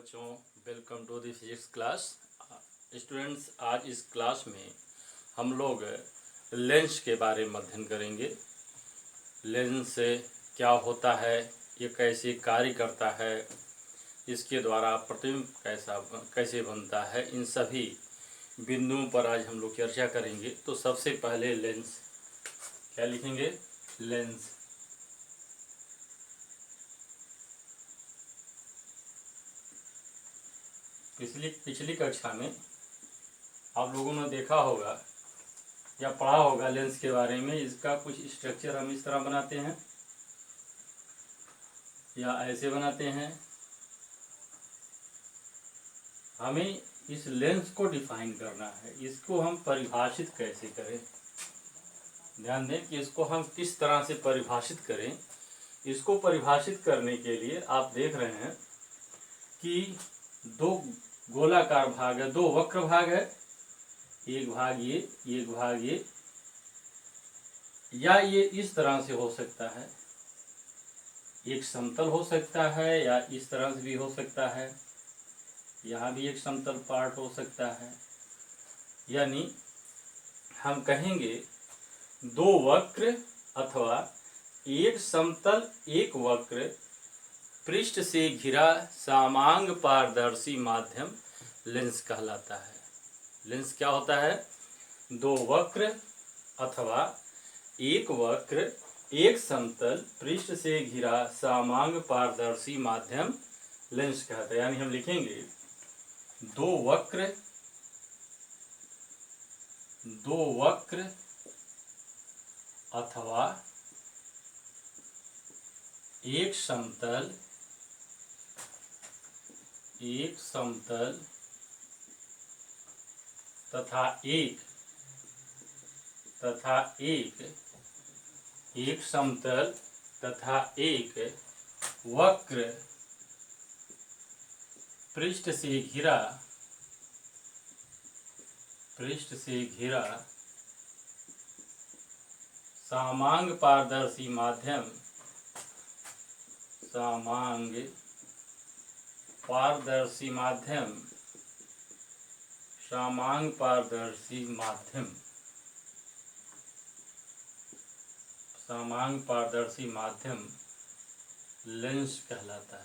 बच्चों, welcome to the physics class. Students, आज इस क्लास में हम लोग लेंस के बारे में अध्ययन करेंगे। लेंस क्या होता है, ये कैसे कार्य करता है, इसके द्वारा प्रतिबिंब कैसे बनता है, इन सभी बिंदुओं पर आज हम लोग चर्चा करेंगे। तो सबसे पहले लेंस क्या लिखेंगे? लेंस। पिछली कक्षा में आप लोगों ने देखा होगा या पढ़ा होगा लेंस के बारे में। इसका कुछ स्ट्रक्चर हम इस तरह बनाते हैं या ऐसे बनाते हैं। हमें इस लेंस को डिफाइन करना है, इसको हम परिभाषित कैसे करें। ध्यान दें कि इसको हम किस तरह से परिभाषित करें। इसको परिभाषित करने के लिए आप देख रहे हैं कि दो गोलाकार भाग है, दो वक्र भाग है, एक भाग ये, एक भाग ये, या ये इस तरह से हो सकता है, एक समतल हो सकता है या इस तरह से भी हो सकता है, यहाँ भी एक समतल पार्ट हो सकता है। यानी हम कहेंगे दो वक्र अथवा एक समतल एक वक्र पृष्ठ से घिरा समांग पारदर्शी माध्यम लेंस कहलाता है। लेंस क्या होता है? दो वक्र अथवा एक वक्र एक समतल पृष्ठ से घिरा समांग पारदर्शी माध्यम लेंस कहता है। यानी हम लिखेंगे दो वक्र अथवा एक समतल तथा एक समतल तथा एक वक्र पृष्ठ से घिरा समांग पारदर्शी माध्यम लेंस कहलाता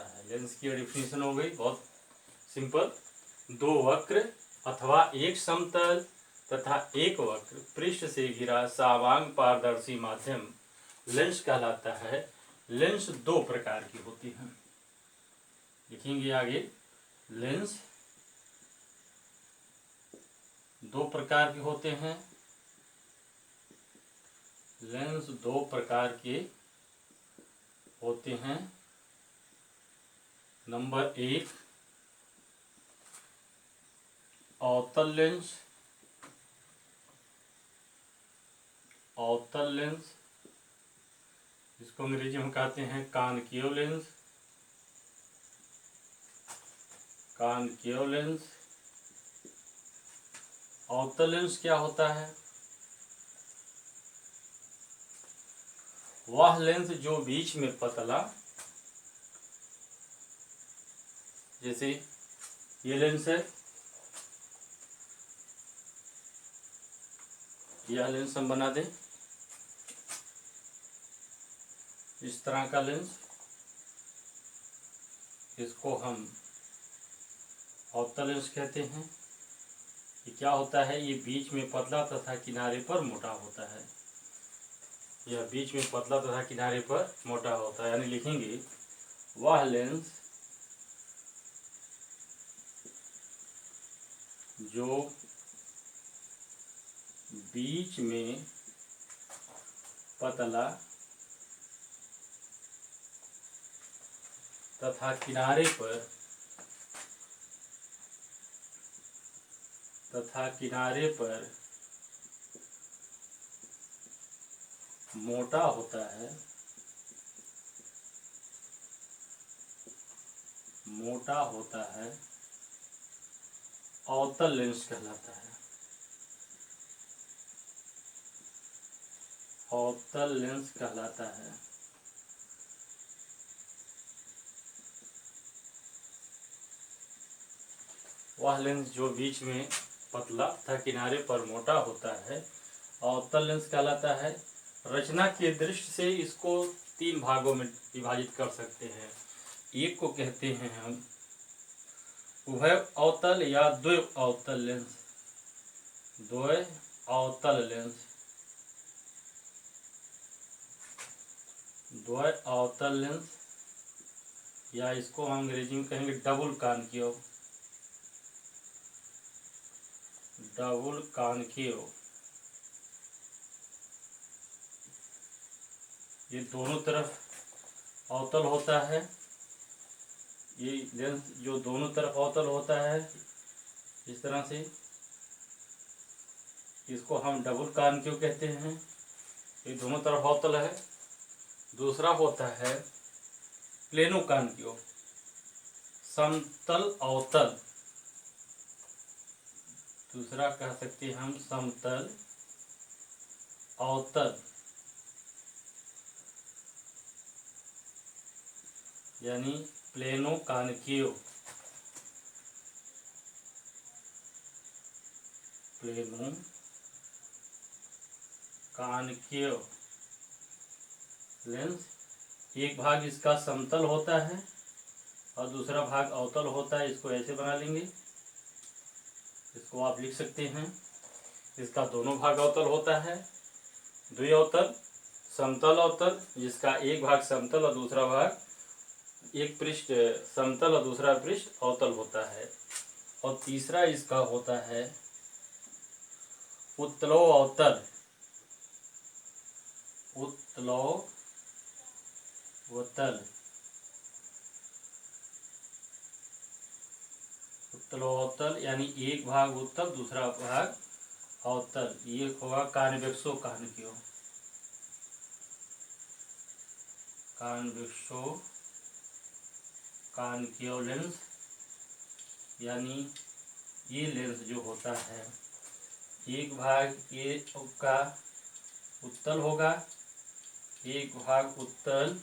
है। लेंस की डेफिनेशन हो गई बहुत सिंपल। दो वक्र अथवा एक समतल तथा एक वक्र पृष्ठ से घिरा समांग पारदर्शी माध्यम लेंस कहलाता है। लेंस दो प्रकार की होती हैं, लिखेंगे आगे। लेंस दो प्रकार के होते हैं। लेंस दो प्रकार के होते हैं। नंबर एक, अवतल लेंस, जिसको अंग्रेजी में कहते हैं कॉनकेव लेंस। अवतल लेंस क्या होता है? वह लेंस जो बीच में पतला, जैसे ये लेंस है, यह लेंस हम बना दें, इस तरह का लेंस, इसको हम अवतल लेंस कहते हैं। ये क्या होता है? ये बीच में पतला तथा किनारे पर मोटा होता है। यह बीच में पतला तथा किनारे पर मोटा होता है। यानी लिखेंगे वह लेंस जो बीच में पतला तथा किनारे पर मोटा होता है, अवतल लेंस कहलाता है। अवतल लेंस कहलाता है। वह लेंस जो बीच में पतला तथा किनारे पर मोटा होता है अवतल लेंस कहलाता है। रचना की दृष्टि से इसको 3 भागों में विभाजित कर सकते हैं। एक को कहते हैं हम उभय अवतल या द्वय अवतल लेंस। द्वय अवतल लेंस, द्वय अवतल लेंस या इसको हम अंग्रेजी में कहेंगे डबल कॉनकेव। डबल कॉनकेव, ये दोनों तरफ अवतल होता है। ये लेंस जो दोनों तरफ अवतल होता है इस तरह से, इसको हम डबल कॉनकेव कहते हैं। ये दोनों तरफ अवतल है। दूसरा होता है प्लेनो कॉनकेव, समतल अवतल। दूसरा कह सकते हैं हम समतल अवतल, यानी plano concave. Plano concave lens, एक भाग इसका समतल होता है और दूसरा भाग अवतल होता है। इसको ऐसे बना लेंगे, इसको आप लिख सकते हैं। इसका दोनों भाग अवतल होता है। द्वि अवतल, समतल अवतल, जिसका एक भाग समतल और दूसरा भाग, एक पृष्ठ समतल और दूसरा पृष्ठ अवतल होता है। और तीसरा इसका होता है उत्तलो अवतल। उत्तलो अवतल, उत्तलो अवतल यानी एक भाग उत्तल दूसरा भाग अवतल। ये होगा कॉन्वेक्सो कॉनकेव। कॉन्वेक्सो कॉनकेव लेंस, यानी ये लेंस जो होता है एक भाग ये का उत्तल होगा, एक भाग उत्तल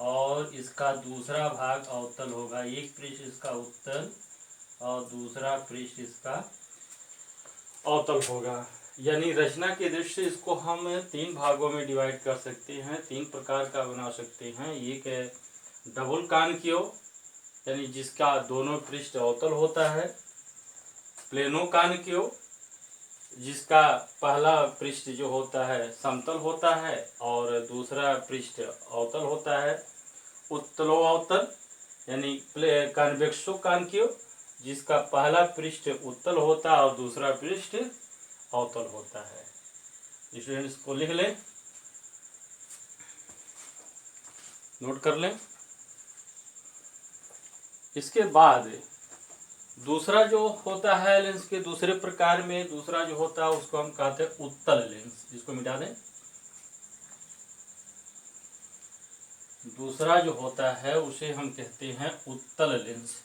और इसका दूसरा भाग अवतल होगा। एक पृष्ठ इसका उत्तल और दूसरा पृष्ठ इसका अवतल होगा। यानी रचना की दृष्टि से इसको हम 3 भागों में डिवाइड कर सकते हैं, 3 प्रकार का बना सकते हैं। एक है डबल कॉनकेव, यानी जिसका दोनों पृष्ठ अवतल होता है। प्लेनो कॉनकेव, जिसका पहला पृष्ठ जो होता है समतल होता है और दूसरा पृष्ठ अवतल होता है। उत्तलो अवतल यानी कॉन्वेक्सो कॉनकेव, जिसका पहला पृष्ठ उत्तल होता है और दूसरा पृष्ठ अवतल होता है। स्टूडेंट्स को लिख लें, नोट कर लें। इसके बाद दूसरा जो होता है लेंस के दूसरे प्रकार में, दूसरा जो होता है उसको हम कहते हैं उत्तल लेंस। इसको मिटा दें। दूसरा जो होता है उसे हम कहते हैं उत्तल लेंस।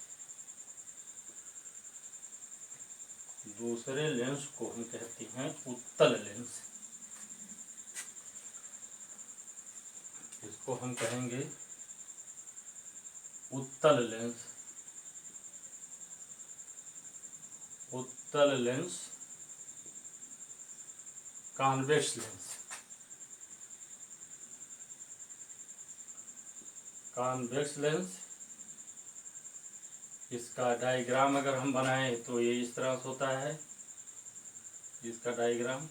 दूसरे लेंस को हम कहते हैं उत्तल लेंस। इसको हम कहेंगे उत्तल लेंस। उत्तल lens, convex lens. Convex lens, इसका डायग्राम अगर हम बनाएं तो ये इस तरह से होता है। इसका डायग्राम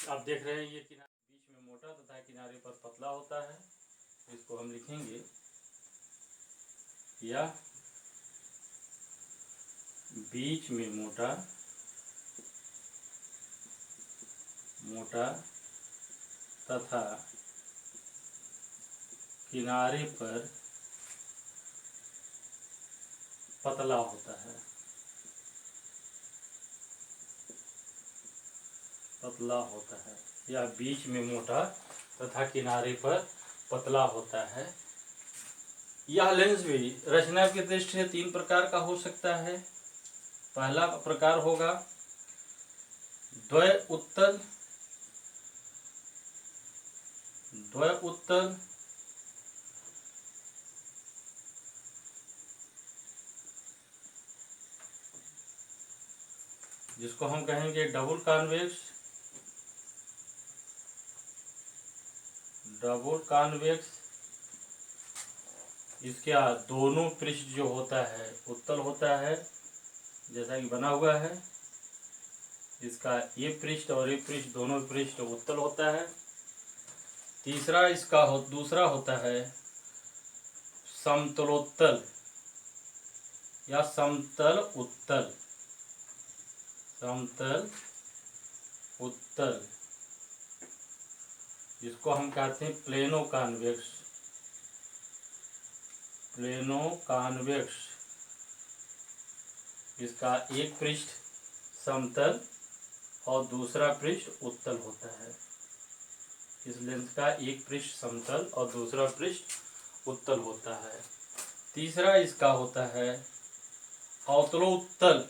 आप देख रहे हैं। ये किनारे बीच में मोटा तथा किनारे पर पतला होता है। इसको हम लिखेंगे या बीच में मोटा मोटा तथा किनारे पर पतला होता है। पतला होता है या बीच में मोटा तथा किनारे पर पतला होता है। यह लेंस भी रचना की दृष्टि से 3 प्रकार का हो सकता है। पहला प्रकार होगा द्वय उत्तल, द्वय उत्तल, जिसको हम कहेंगे डबल कॉन्वेक्स, डबल कॉन्वेक्स। इसके दोनों पृष्ठ जो होता है उत्तल होता है, जैसा कि बना हुआ है। इसका ये पृष्ठ और ये पृष्ठ, दोनों पृष्ठ उत्तल होता है। तीसरा इसका दूसरा होता है समतलोत्तल या समतल उत्तल, समतल उत्तल, जिसको हम कहते हैं प्लेनो कॉन्वेक्स, प्लेनो कॉन्वेक्स। इसका एक पृष्ठ समतल और दूसरा पृष्ठ उत्तल होता है। इस लेंस का एक पृष्ठ समतल और दूसरा पृष्ठ उत्तल होता है। तीसरा इसका होता है अवतलोत्तल,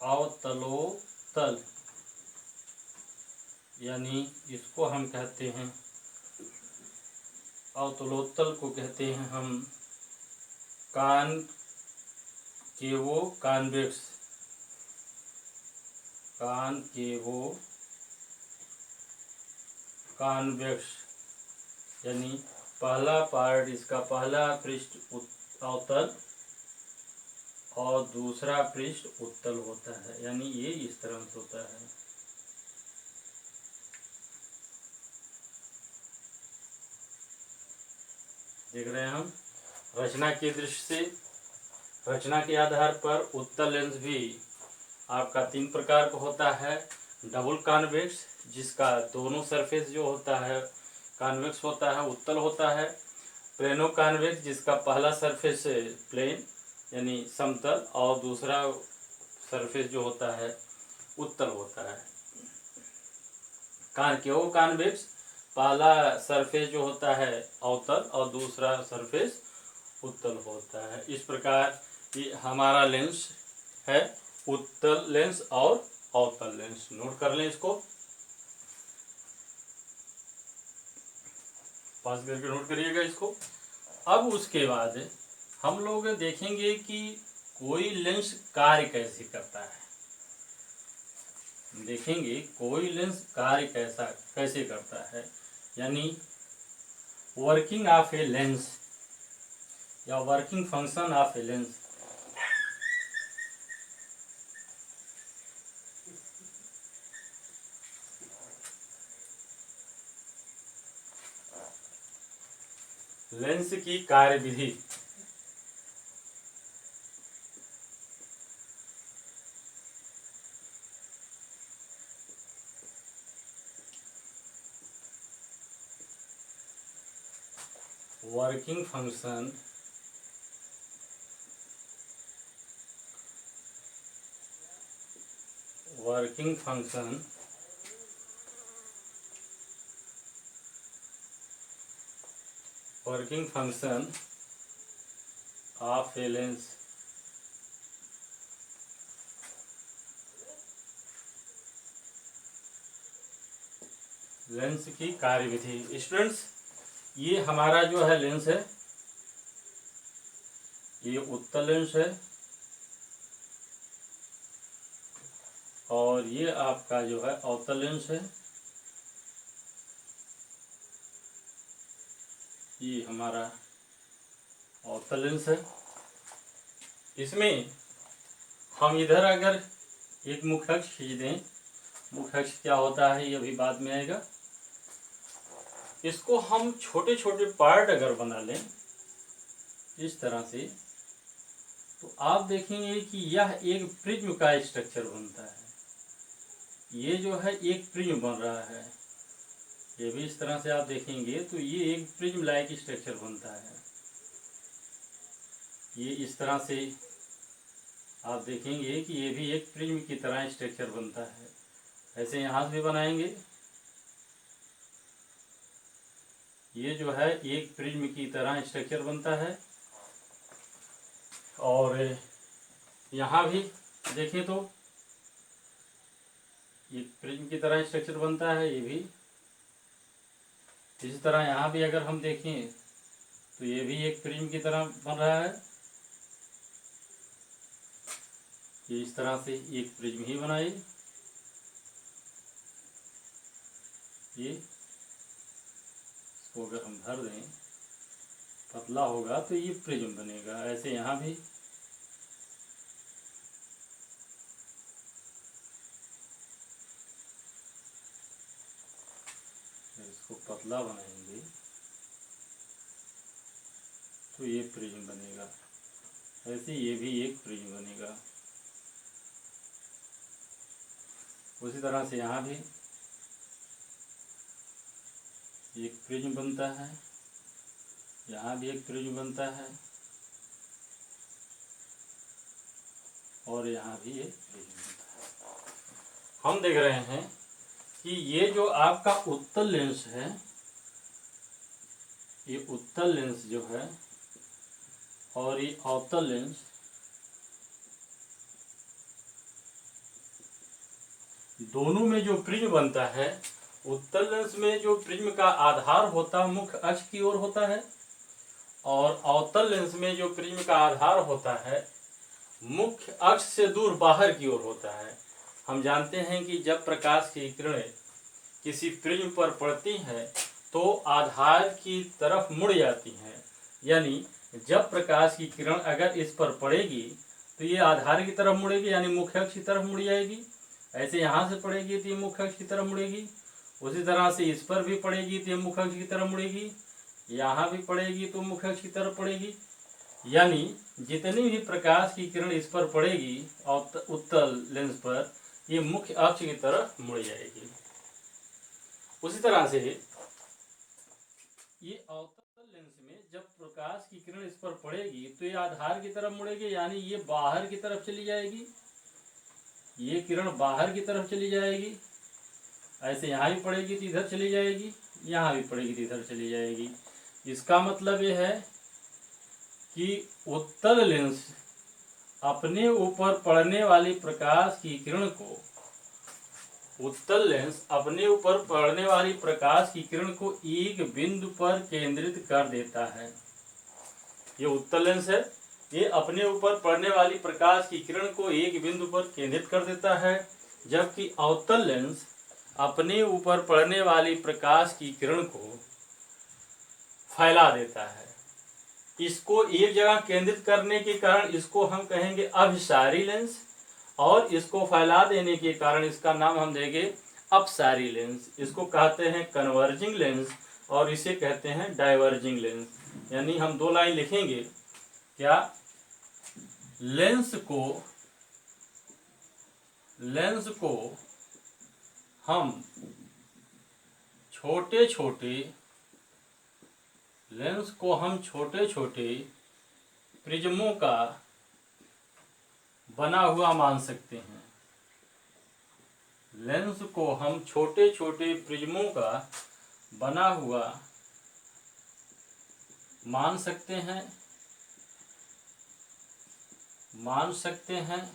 अवतलोत्तल, यानी इसको हम कहते हैं, अवतलोत्तल को कहते हैं हम कॉनकेवो कॉन्वेक्स, कॉनकेवो कॉन्वेक्स, यानी पहला पार्ट, इसका पहला पृष्ठ अवतल और दूसरा पृष्ठ उत्तल होता है, यानी ये इस तरह से होता है। देख रहे हैं हम रचना की दृष्टि से, रचना के आधार पर उत्तल लेंस भी आपका तीन प्रकार का होता है। डबल कॉन्वेक्स, जिसका दोनों सरफेस जो होता है कॉन्वेक्स होता है, उत्तल होता है। प्लेनो कॉन्वेक्स, जिसका पहला सरफेस प्लेन यानी समतल और दूसरा सरफेस जो होता है उत्तल होता है। कॉनकेव कॉन्वेक्स, पहला सरफेस जो होता है अवतल और दूसरा सरफेस उत्तल होता है। इस प्रकार ये हमारा लेंस है, उत्तल लेंस और अवतल लेंस। नोट कर लें इसको, पास करके नोट करिएगा इसको। अब उसके बाद हम लोग देखेंगे कि कोई लेंस कार्य कैसे करता है। देखेंगे कोई लेंस कार्य कैसे करता है, यानी वर्किंग ऑफ ए लेंस या working function of a lens. Lens की कार्यविधि। Working function working function working function of a lens. Lens की कार्यविधि। स्टूडेंट्स, ये हमारा जो है लेंस है, ये उत्तल लेंस है और ये आपका जो है अवतल लेंस है। ये हमारा अवतल लेंस है। इसमें हम इधर अगर एक मुख्य अक्ष खींच दें, मुख्य अक्ष क्या होता है ये अभी बाद में आएगा। इसको हम छोटे छोटे पार्ट अगर बना लें इस तरह से, तो आप देखेंगे कि यह एक प्रिज्म का स्ट्रक्चर बनता है। ये जो है एक प्रिज्म बन रहा है, ये भी इस तरह से आप देखेंगे तो ये एक प्रिज्म लाइक स्ट्रक्चर बनता है। ये इस तरह से आप देखेंगे कि ये भी एक प्रिज्म की तरह स्ट्रक्चर बनता है। ऐसे यहाँ से भी बनाएंगे, ये जो है एक प्रिज्म की तरह स्ट्रक्चर बनता है। और यहाँ भी देखें तो एक प्रिज्म की तरह स्ट्रक्चर बनता है ये भी। इसी तरह यहाँ भी अगर हम देखें तो ये भी एक प्रिज्म की तरह बन रहा है। ये इस तरह से एक प्रिज्म ही बनाए, ये इसको अगर हम भर दें पतला होगा तो ये प्रिज्म बनेगा। ऐसे यहाँ भी इसको पतला बनाएंगे तो ये प्रिज्म बनेगा। ऐसे ये भी एक प्रिज्म बनेगा। उसी तरह से यहाँ भी एक प्रिज्म बनता है, यहाँ भी एक प्रिज्म बनता है और यहाँ भी एक प्रिज्म बनता है। हम देख रहे हैं कि ये जो आपका उत्तल लेंस है, ये उत्तल लेंस जो है और ये अवतल लेंस, दोनों में जो प्रिज्म बनता है, उत्तल लेंस में जो प्रिज्म का आधार होता है मुख्य अक्ष की ओर होता है और अवतल लेंस में जो प्रिज्म का आधार होता है मुख्य अक्ष से दूर बाहर की ओर होता है। हम जानते हैं कि जब प्रकाश की किरणें किसी प्रिज्म पर पड़ती हैं तो आधार की तरफ मुड़ जाती हैं, यानी जब प्रकाश की किरण अगर इस पर पड़ेगी तो ये आधार की तरफ मुड़ेगी, यानी मुख्य अक्ष की तरफ मुड़ जाएगी। ऐसे यहाँ से पड़ेगी तो ये मुख्य अक्ष की तरफ मुड़ेगी। उसी तरह से इस पर भी पड़ेगी तो ये मुख्य अक्ष की तरफ मुड़ेगी, यहाँ भी पड़ेगी तो मुख्य अक्ष की तरफ पड़ेगी। यानी जितनी भी प्रकाश की किरण इस पर पड़ेगी और उत्तल लेंस पर, ये मुख्य अक्ष की तरफ मुड़ जाएगी। उसी तरह से ये अवतल लेंस में जब प्रकाश की किरण इस पर पड़ेगी तो ये आधार की तरफ मुड़ेगी, यानी ये बाहर की तरफ चली जाएगी, ये किरण बाहर की तरफ चली जाएगी। ऐसे यहाँ भी पड़ेगी तो इधर चली जाएगी, यहाँ भी पड़ेगी तो इधर चली जाएगी। इसका मतलब ये है कि उत्तल लेंस अपने ऊपर पड़ने वाली प्रकाश की किरण को, उत्तल लेंस अपने ऊपर पड़ने वाली प्रकाश की किरण को एक बिंदु पर केंद्रित कर देता है। ये उत्तल लेंस है, ये अपने ऊपर पड़ने वाली प्रकाश की किरण को एक बिंदु पर केंद्रित कर देता है, जबकि अवतल लेंस अपने ऊपर पड़ने वाली प्रकाश की किरण को फैला देता है। इसको एक जगह केंद्रित करने के कारण इसको हम कहेंगे अभिसारी लेंस और इसको फैला देने के कारण इसका नाम हम देंगे अपसारी लेंस। इसको कहते हैं कन्वर्जिंग लेंस और इसे कहते हैं डाइवर्जिंग लेंस। यानी हम दो लाइन लिखेंगे क्या, लेंस को हम छोटे छोटे प्रिज्मों का बना हुआ मान सकते हैं। लेंस को हम छोटे छोटे प्रिज्मों का बना हुआ मान सकते हैं,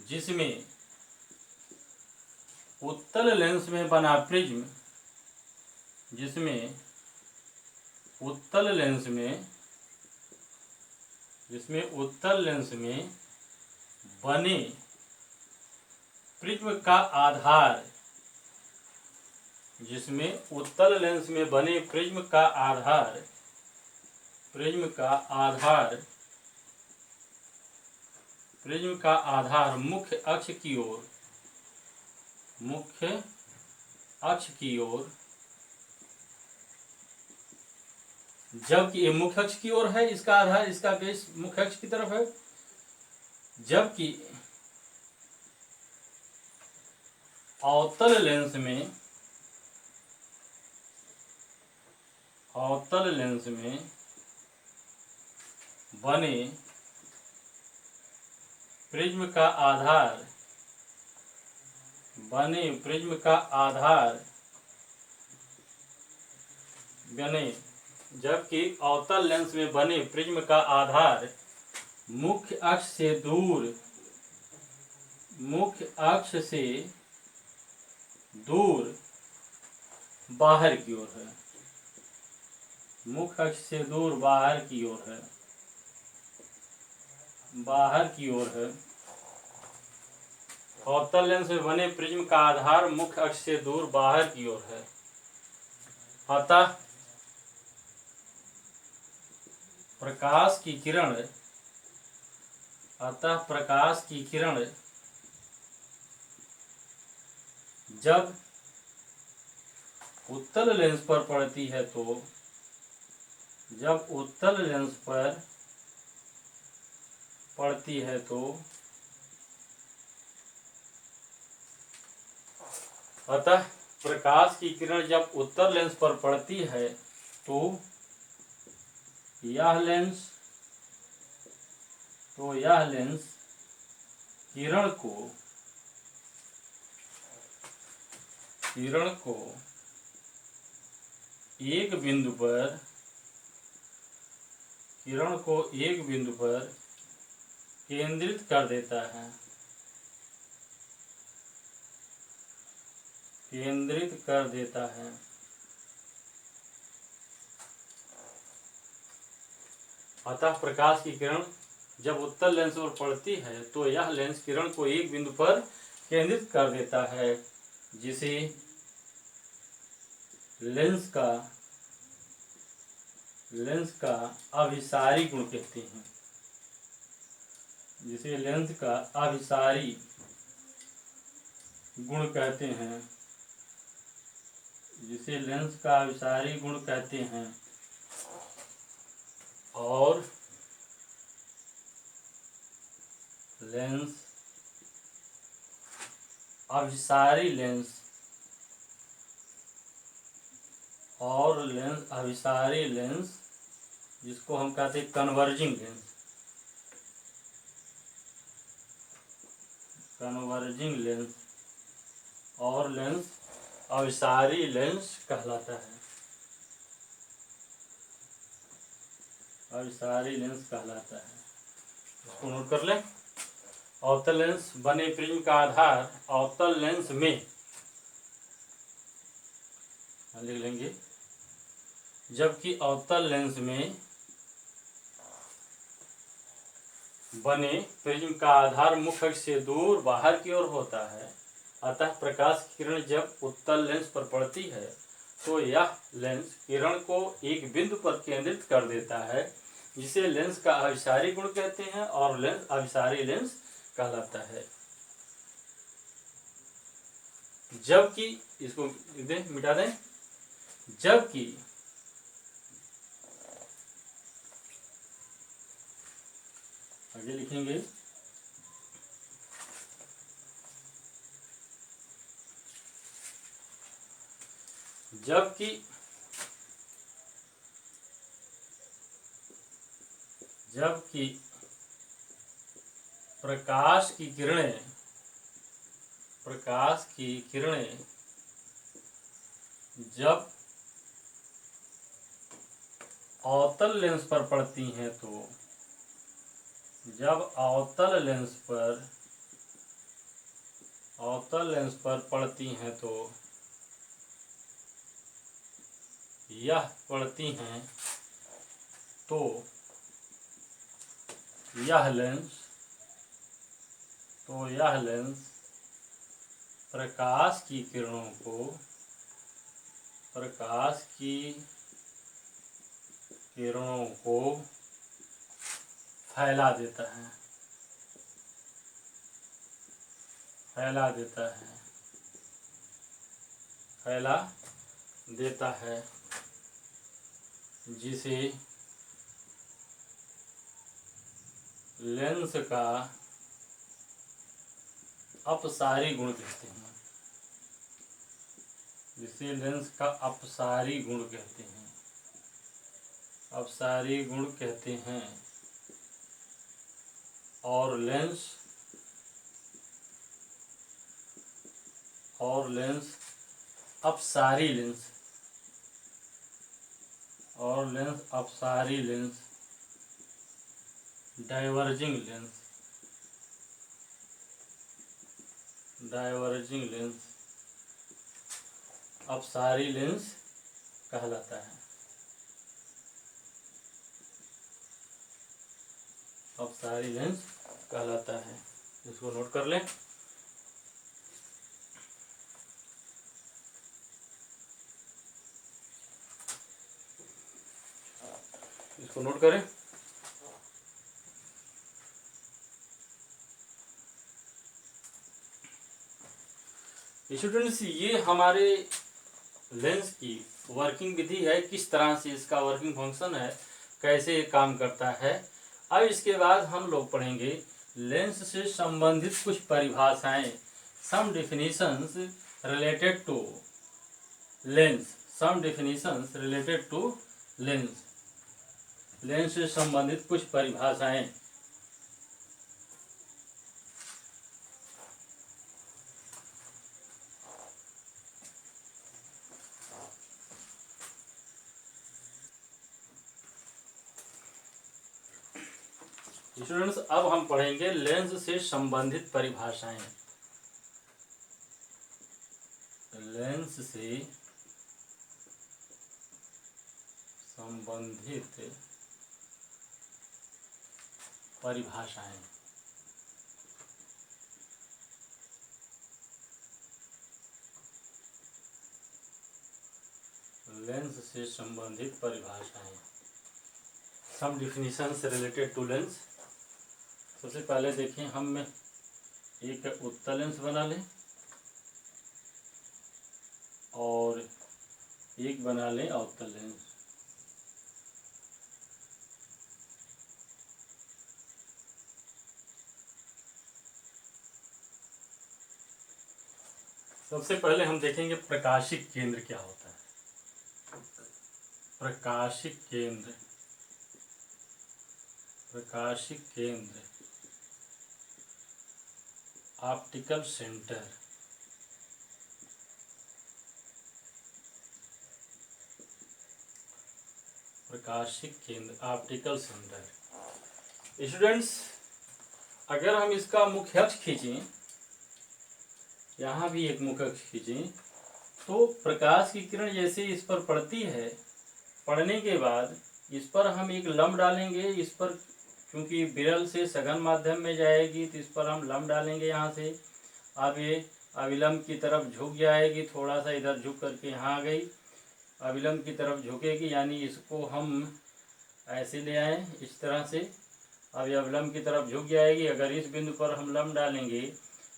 जिसमें उत्तल लेंस में बना प्रिज्म, जिसमें उत्तल लेंस में बने प्रिज्म का आधार, जिसमें उत्तल लेंस में बने प्रिज्म का आधार मुख्य अक्ष की ओर, जबकि ये मुख्य अक्ष की ओर है, इसका आधार, इसका बेस मुख्य अक्ष की तरफ है, जबकि अवतल लेंस में बने प्रिज्म का आधार जबकि अवतल लेंस में बने प्रिज्म का आधार मुख्य अक्ष से दूर बाहर की ओर है, मुख्य अक्ष से दूर बाहर की ओर है, बाहर की ओर है। अवतल लेंस में बने प्रिज्म का आधार मुख्य अक्ष से दूर बाहर की ओर है। अतः प्रकाश की किरण जब उत्तल लेंस पर पड़ती है तो जब उत्तल लेंस पर पड़ती है तो अतः प्रकाश की किरण जब उत्तल लेंस पर पड़ती है तो यह लेंस किरण को एक बिंदु पर केंद्रित कर देता है, अतः प्रकाश की किरण जब उत्तल लेंस पर पड़ती है तो यह लेंस किरण को एक बिंदु पर केंद्रित कर देता है, जिसे लेंस का अभिसारी गुण कहते हैं। जिसे लेंस का अभिसारी गुण कहते हैं, और लेंस अभिसारी लेंस जिसको हम कहते हैं कन्वर्जिंग लेंस और लेंस अभिसारी लेंस कहलाता है। इसको नोट कर लें। अवतल लेंस बने प्रिज्म का आधार अवतल लेंस में लिख लेंगे, जबकि अवतल लेंस में बने प्रिज्म का आधार मुख्य अक्ष से दूर बाहर की ओर होता है। अतः प्रकाश की किरण जब उत्तल लेंस पर पड़ती है तो यह लेंस किरण को एक बिंदु पर केंद्रित कर देता है, जिसे लेंस का अभिसारी गुण कहते हैं और लेंस अभिसारी लेंस कहलाता है। जबकि इसको मिटा दें, जबकि आगे लिखेंगे, जबकि प्रकाश की किरणें जब अवतल लेंस पर पड़ती हैं तो जब अवतल लेंस पर पड़ती हैं तो यह लेंस प्रकाश की किरणों को फैला देता है, जिसे लेंस का अपसारी गुण कहते हैं। और लेंस अपसारी लेंस डाइवर्जिंग लेंस अपसारी लेंस कहलाता है। अपसारी लेंस कहलाता है। इसको नोट कर लें। इसको नोट करें। स्टूडेंट्स, ये हमारे लेंस की वर्किंग विधि है, किस तरह से इसका वर्किंग फंक्शन है, कैसे काम करता है। अब इसके बाद हम लोग पढ़ेंगे लेंस से संबंधित कुछ परिभाषाएं, some definitions related to lens. Some definitions related to lens. Lens से संबंधित कुछ परिभाषाएं। स्टूडेंट्स, अब हम पढ़ेंगे लेंस से संबंधित परिभाषाएं। लेंस से संबंधित परिभाषाएं। लेंस से संबंधित परिभाषाएं। सम डिफिनीशंस रिलेटेड टू लेंस। सबसे पहले देखें, हम एक उत्तल लेंस बना लें और एक बना लें अवतल लेंस। सबसे पहले हम देखेंगे प्रकाशिक केंद्र क्या होता है। प्रकाशिक केंद्र। प्रकाशिक केंद्र, ऑप्टिकल सेंटर। प्रकाशिक केंद्र, ऑप्टिकल सेंटर। स्टूडेंट्स, अगर हम इसका मुख्य अक्ष खींचें, यहाँ भी एक मुख्य अक्ष खींचें, तो प्रकाश की किरण जैसे इस पर पड़ती है, पड़ने के बाद इस पर हम एक लंब डालेंगे। इस पर क्योंकि विरल से सघन माध्यम में जाएगी, तो इस पर हम लंब डालेंगे यहाँ से। अब ये अविलंब की तरफ झुक जाएगी, थोड़ा सा इधर झुक करके यहाँ आ गई, अविलंब की तरफ झुकेगी, यानी इसको हम ऐसे ले आए इस तरह से। अब ये अविलंब की तरफ झुक जाएगी। अगर इस बिंदु पर हम लंब डालेंगे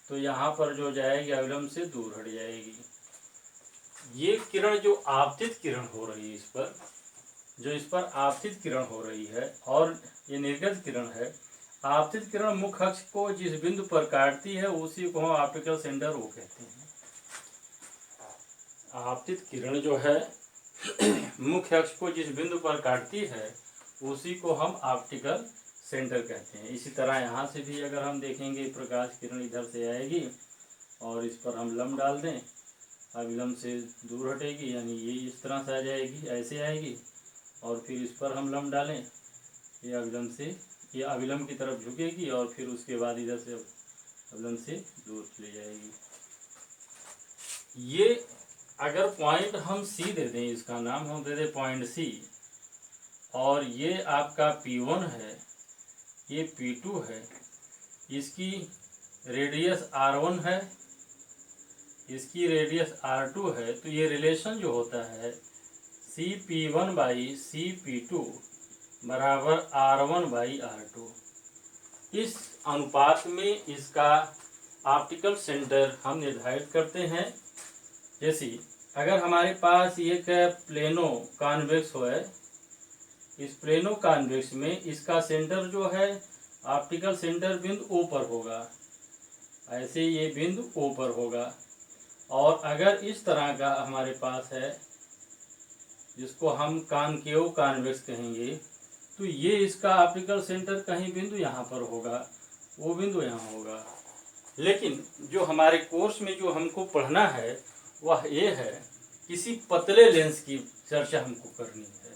तो यहाँ पर जो जाएगी अविलंब से दूर हट जाएगी। ये किरण जो आपतित किरण हो रही है, इस पर आपतित किरण हो रही है, और ये निर्गत किरण है। आपतित किरण मुख्य अक्ष को जिस बिंदु पर काटती है उसी को हम ऑप्टिकल सेंटर वो कहते हैं। आपतित किरण जो है मुख्य अक्ष को जिस बिंदु पर काटती है उसी को हम ऑप्टिकल सेंटर कहते हैं। इसी तरह यहाँ से भी अगर हम देखेंगे, प्रकाश किरण इधर से आएगी और इस पर हम लंब डाल दें, अविलंब से दूर हटेगी, यानी ये इस तरह से आ जाएगी, ऐसे आएगी, और फिर इस पर हम लंब डालें, ये अविलंब से, ये अविलंब की तरफ झुकेगी और फिर उसके बाद इधर से अविलंब से दूर चली जाएगी। ये अगर पॉइंट हम सी दे दें, इसका नाम हम दे दें पॉइंट सी, और ये आपका P1 है, ये P2 है, इसकी रेडियस R1 है, इसकी रेडियस R2 है, तो ये रिलेशन जो होता है CP1 बाई CP2 बराबर R1 बाई R2, इस अनुपात में इसका ऑप्टिकल सेंटर हम निर्धारित करते हैं। जैसे अगर हमारे पास एक प्लेनो कॉन्वेक्स है, इस प्लेनो कॉन्वेक्स में इसका सेंटर जो है ऑप्टिकल सेंटर बिंदु O पर होगा, ऐसे ये बिंदु O पर होगा। और अगर इस तरह का हमारे पास है जिसको हम कॉनकेव कॉन्वेक्स कहेंगे, तो ये इसका ऑप्टिकल सेंटर कहीं बिंदु यहाँ पर होगा, वो बिंदु यहाँ होगा। लेकिन जो हमारे कोर्स में जो हमको पढ़ना है वह ये है, किसी पतले लेंस की चर्चा हमको करनी है।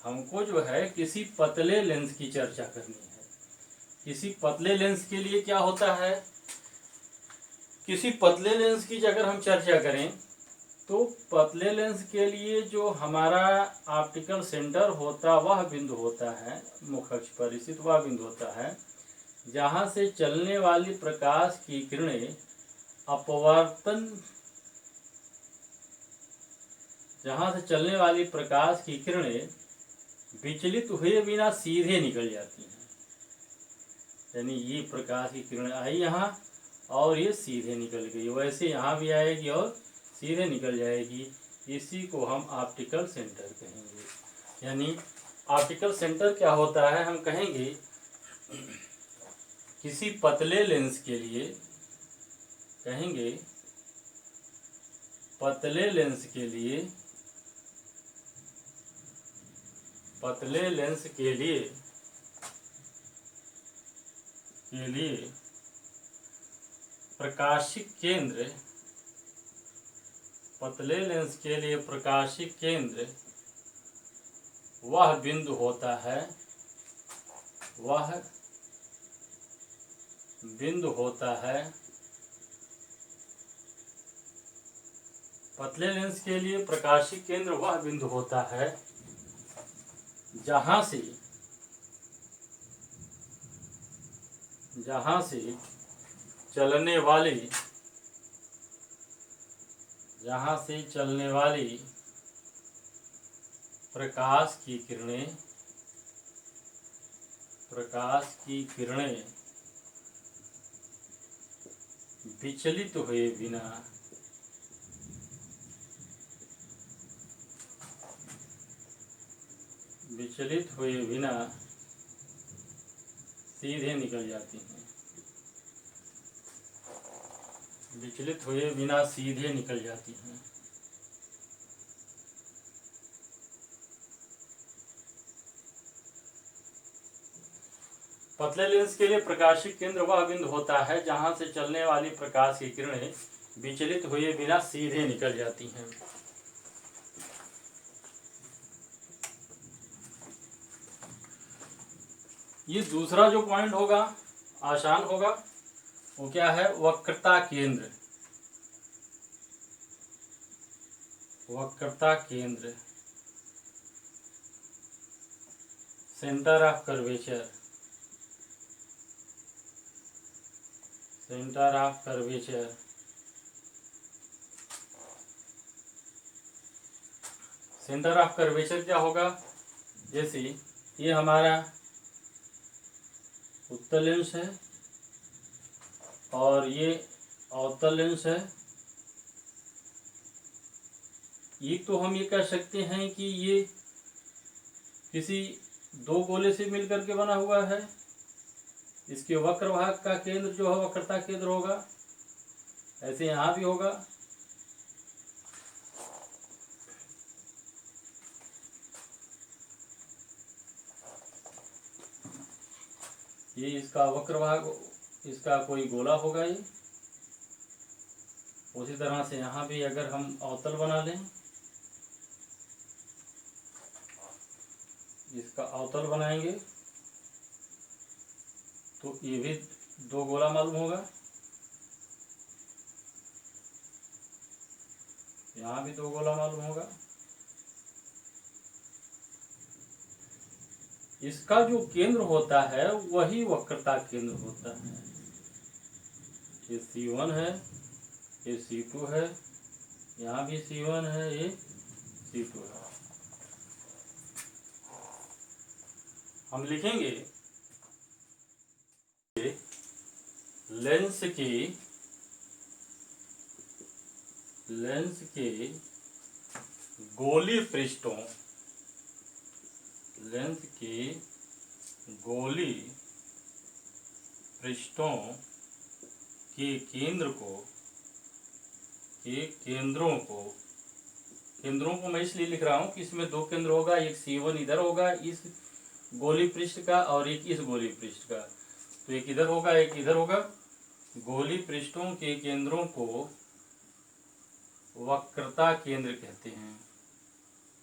हमको जो है किसी पतले लेंस की चर्चा करनी है। किसी पतले लेंस के लिए क्या होता है, किसी पतले लेंस की अगर हम चर्चा करें तो पतले लेंस के लिए जो हमारा ऑप्टिकल सेंटर होता वह बिंदु होता है, मुख्य अक्ष पर स्थित वह बिंदु होता है जहाँ से चलने वाली प्रकाश की किरणें अपवर्तन जहाँ से चलने वाली प्रकाश की किरणें विचलित हुए बिना सीधे निकल जाती हैं। यानी ये प्रकाश की किरण आई यहाँ और ये सीधे निकल गई, वैसे यहाँ भी आएगी और सीधे निकल जाएगी। इसी को हम ऑप्टिकल सेंटर कहेंगे। यानी ऑप्टिकल सेंटर क्या होता है, हम कहेंगे किसी पतले लेंस के लिए, कहेंगे पतले लेंस के लिए, पतले लेंस के लिए प्रकाशिक केंद्र, पतले लेंस के लिए प्रकाशिक केंद्र वह बिंदु होता है, वह बिंदु होता है, पतले लेंस के लिए प्रकाशिक केंद्र वह बिंदु होता है जहाँ से चलने वाली प्रकाश की किरणें विचलित हुए बिना सीधे निकल जाती हैं, विचलित हुए बिना सीधे निकल जाती हैं। पतले लेंस के लिए प्रकाशिक केंद्र वह बिंदु होता है जहां से चलने वाली प्रकाश की किरणें विचलित हुए बिना सीधे निकल जाती हैं। ये दूसरा जो पॉइंट होगा आसान होगा, वो क्या है, वक्रता केंद्र। वक्रता केंद्र, centre of curvature, centre of curvature. Centre of curvature क्या होगा, जैसे ये हमारा उत्तल लेंस है और ये अवतल लेंस है। ये तो हम ये कह सकते हैं कि ये किसी दो गोले से मिलकर के बना हुआ है। इसके वक्र भाग का केंद्र जो है वक्रता केंद्र होगा, ऐसे यहाँ भी होगा। ये इसका वक्र भाग, इसका कोई गोला होगा ये। उसी तरह से यहाँ भी अगर हम अवतल बना लें, इसका अवतल बनाएंगे तो ये भी दो गोला मालूम होगा, यहाँ भी दो गोला मालूम होगा। इसका जो केंद्र होता है वही वक्रता केंद्र होता है। ये C1 है, ये C2 है, यहाँ भी C1 है, ये C2 है। हम लिखेंगे लेंस के गोली पृष्ठों, लेंस के गोली पृष्ठों के केंद्रों को मैं इसलिए लिख रहा हूँ कि इसमें दो केंद्र होगा, एक C1 इधर होगा इस गोली पृष्ठ का और एक इस गोली पृष्ठ का, तो एक इधर होगा एक इधर होगा। गोली पृष्ठों के केंद्रों को वक्रता केंद्र कहते हैं,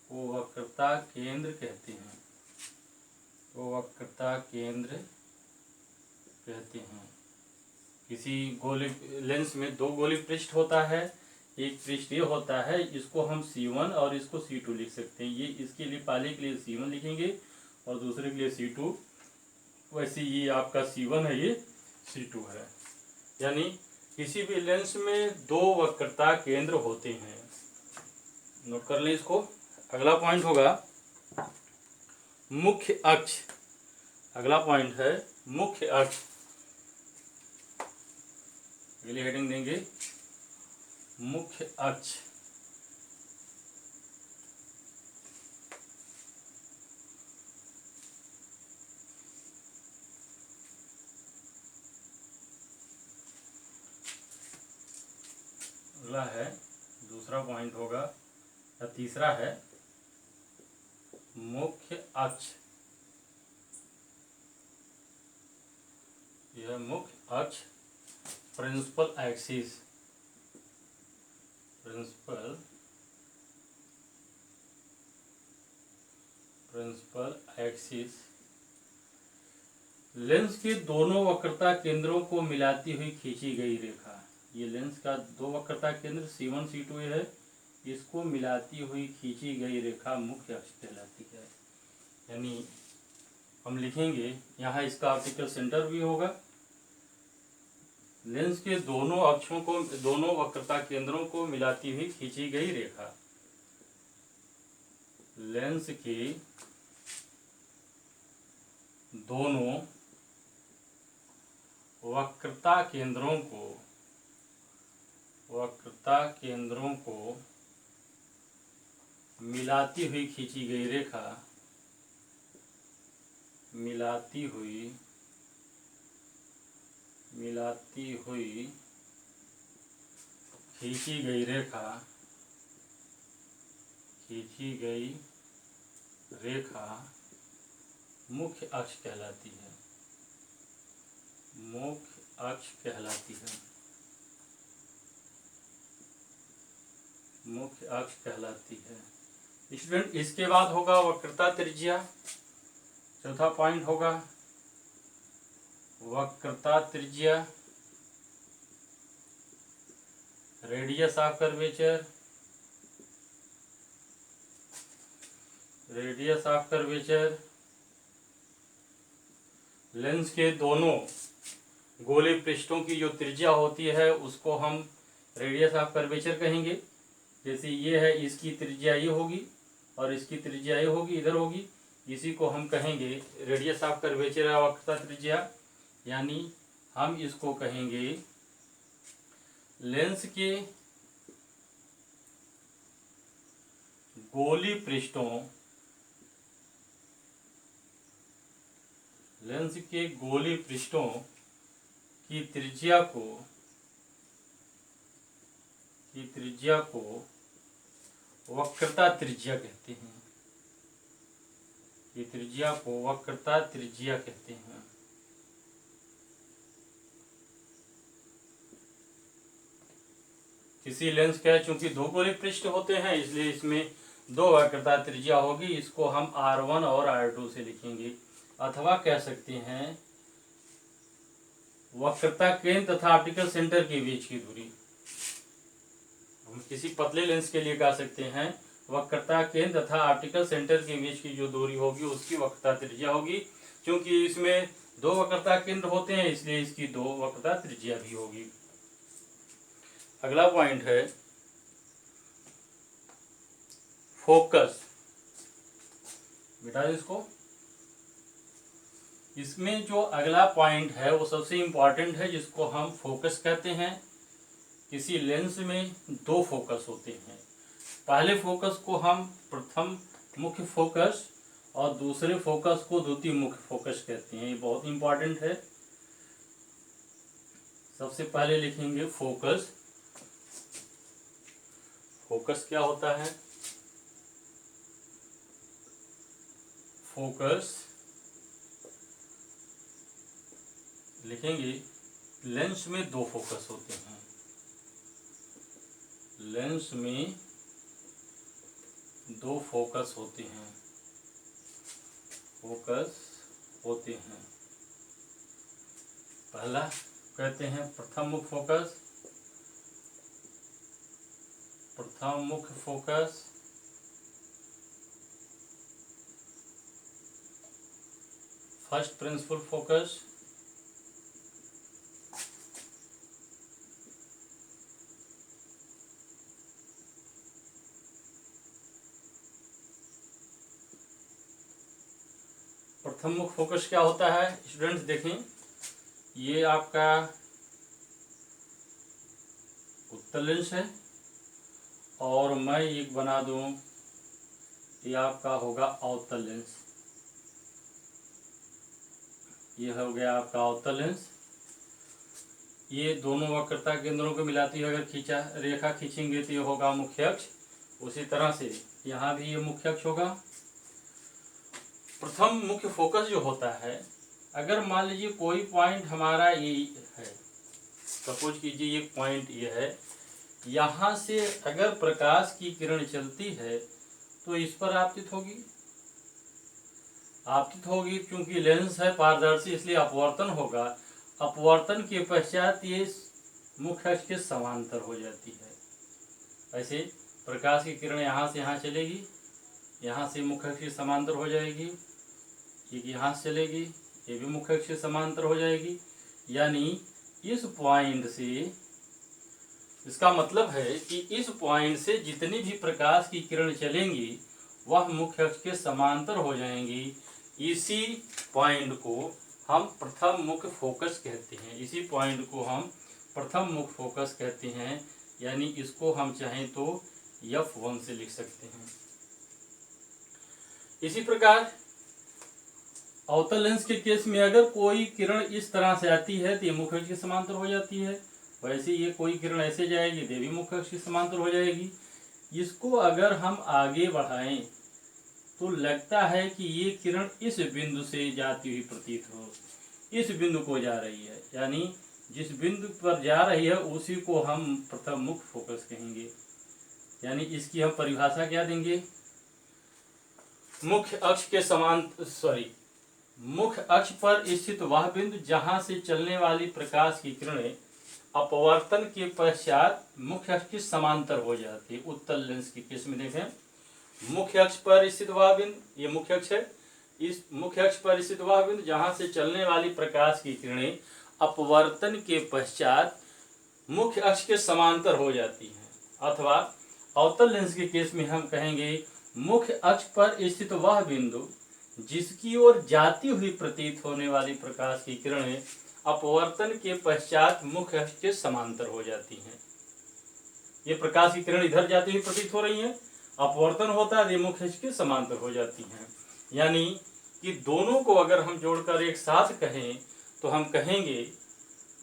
वो वक्रता केंद्र कहते हैं, वो वक्रता केंद्र कहते हैं। किसी गोली लेंस में दो गोली पृष्ठ होता है, एक पृष्ठ ये होता है, इसको हम C1 और इसको C2 लिख सकते हैं। ये इसके लिए पहले के लिए C1 लिखेंगे और दूसरे के लिए C2। वैसे ये आपका C1 है, ये C2 है। यानी किसी भी लेंस में दो वक्रता केंद्र होते हैं। नोट कर लें इसको। अगला पॉइंट होगा मुख्य अक्ष। अगला पॉइंट है मुख्य अक्ष। अगली हेडिंग देंगे मुख्य अक्ष। अगला है दूसरा पॉइंट होगा या तीसरा है मुख्य अक्ष। यह मुख्य अक्ष principal axis. Principal axis lens के दोनों वक्रता केंद्रों को मिलाती हुई खींची गई रेखा। ये लेंस का दो वक्रता केंद्र C1 C2 है, इसको मिलाती हुई खींची गई रेखा मुख्य अक्ष कहलाती है। यानी हम लिखेंगे यहाँ इसका ऑप्टिकल सेंटर भी होगा। लेंस के दोनों अक्षों को, दोनों वक्रता केंद्रों को मिलाती हुई खींची गई रेखा। लेंस के दोनों वक्रता केंद्रों को मिलाती हुई खींची गई रेखा। मिलाती हुई खींची गई रेखा मुख्य अक्ष कहलाती है। मुख्य अक्ष कहलाती है। स्टूडेंट, इसके बाद होगा वक्रता त्रिज्या। चौथा पॉइंट होगा वक्रता त्रिज्या, रेडियस ऑफ कर्वेचर। लेंस के दोनों गोले पृष्ठों की जो त्रिज्या होती है उसको हम रेडियस ऑफ कर्वेचर कहेंगे। जैसे ये है, इसकी त्रिज्या ये होगी और इसकी त्रिज्या ये होगी, इधर होगी। इसी को हम कहेंगे रेडियस ऑफ कर्वेचर या वक्रता त्रिज्या। यानी हम इसको कहेंगे लेंस के गोली पृष्ठों की त्रिज्या को वक्रता त्रिज्या कहते हैं। ये त्रिज्या को वक्रता त्रिज्या कहते हैं। किसी लेंस का चूंकि दो गोली पृष्ठ होते हैं, इसलिए इसमें दो वक्रता त्रिज्या होगी। इसको हम R1 और R2 से लिखेंगे, अथवा कह सकते हैं वक्रता केंद्र तथा ऑप्टिकल सेंटर के बीच की दूरी। हम किसी पतले लेंस के लिए कह सकते हैं वक्रता केंद्र तथा ऑप्टिकल सेंटर के बीच की जो दूरी होगी उसकी वक्रता त्रिज्या होगी। क्योंकि इसमें दो वक्रता केंद्र होते हैं, इसलिए इसकी दो वक्रता त्रिज्या भी होगी। अगला पॉइंट है फोकस। बेटा इसको, इसमें जो अगला पॉइंट है वो सबसे इम्पॉर्टेंट है, जिसको हम फोकस कहते हैं। किसी लेंस में दो फोकस होते हैं। पहले फोकस को हम प्रथम मुख्य फोकस और दूसरे फोकस को द्वितीय मुख्य फोकस कहते हैं। ये बहुत इम्पॉर्टेंट है। सबसे पहले लिखेंगे फोकस। फोकस क्या होता है? फोकस लिखेंगे लेंस में दो फोकस होते हैं। लेंस में दो फोकस होते हैं। पहला कहते हैं प्रथम मुख्य फोकस प्रथम मुख्य फोकस फर्स्ट प्रिंसिपल फोकस प्रथम मुख्य फोकस क्या होता है स्टूडेंट्स? देखें, ये आपका उत्तल लेंस है और मैं एक बना दूं, ये आपका होगा अवतल लेंस। ये हो गया आपका अवतल लेंस। ये दोनों वक्रता केंद्रों को मिलाती है अगर खींचा रेखा खींचेंगे तो ये होगा मुख्य अक्ष। उसी तरह से यहाँ भी ये मुख्य अक्ष होगा। प्रथम मुख्य फोकस जो होता है, अगर मान लीजिए कोई पॉइंट हमारा ये है, सपोज कीजिए एक पॉइंट ये है, यहाँ से अगर प्रकाश की किरण चलती है तो इस पर आपतित होगी क्योंकि लेंस है पारदर्शी, इसलिए अपवर्तन होगा। अपवर्तन के पश्चात ये मुख्य अक्ष के समांतर हो जाती है। ऐसे प्रकाश की किरण यहाँ से यहाँ चलेगी, यहाँ से मुख्य अक्ष के समांतर हो जाएगी, एक यहाँ से चलेगी, ये भी मुख्य अक्ष के समांतर हो जाएगी। यानी इस पॉइंट से, इसका मतलब है कि इस पॉइंट से जितनी भी प्रकाश की किरण चलेंगी वह मुख्य अक्ष के समांतर हो जाएंगी। इसी पॉइंट को हम प्रथम मुख्य फोकस कहते हैं। इसी पॉइंट को हम प्रथम मुख्य फोकस कहते हैं। यानी इसको हम चाहें तो F1 से लिख सकते हैं। इसी प्रकार अवतल लेंस के केस में अगर कोई किरण इस तरह से आती है तो ये मुख्य अक्ष के समांतर हो जाती है। वैसे ये कोई किरण ऐसे जाएगी तो भी मुख्य अक्ष के समांतर हो जाएगी। इसको अगर हम आगे बढ़ाएं तो लगता है कि ये किरण इस बिंदु से जाती हुई प्रतीत हो, इस बिंदु को जा रही है। यानी जिस बिंदु पर जा रही है उसी को हम प्रथम मुख्य फोकस कहेंगे। यानी इसकी हम परिभाषा क्या देंगे? मुख्य अक्ष के मुख्य अक्ष पर स्थित वह बिंदु जहां से चलने वाली प्रकाश की किरणें अपवर्तन के पश्चात मुख्य अक्ष के समांतर हो जाती है। उत्तल लेंस के केस में देखें, मुख्य अक्ष पर स्थित वह बिंदु, ये मुख्य अक्ष है, इस मुख्य अक्ष पर स्थित वह बिंदु जहां से चलने वाली प्रकाश की किरणें अपवर्तन के पश्चात मुख्य अक्ष के समांतर हो जाती हैं। अथवा अवतल लेंस के केस में हम कहेंगे मुख्य अक्ष पर स्थित वह बिंदु जिसकी ओर जाती हुई प्रतीत होने वाली प्रकाश की किरणें अपवर्तन के पश्चात मुख्य अक्ष के समांतर हो जाती हैं। ये प्रकाश की किरण इधर जाती हुई प्रतीत हो रही हैं, अपवर्तन होता है, ये मुख्य अक्ष के समांतर हो जाती हैं। यानी कि दोनों को अगर हम जोड़कर एक साथ कहें तो हम कहेंगे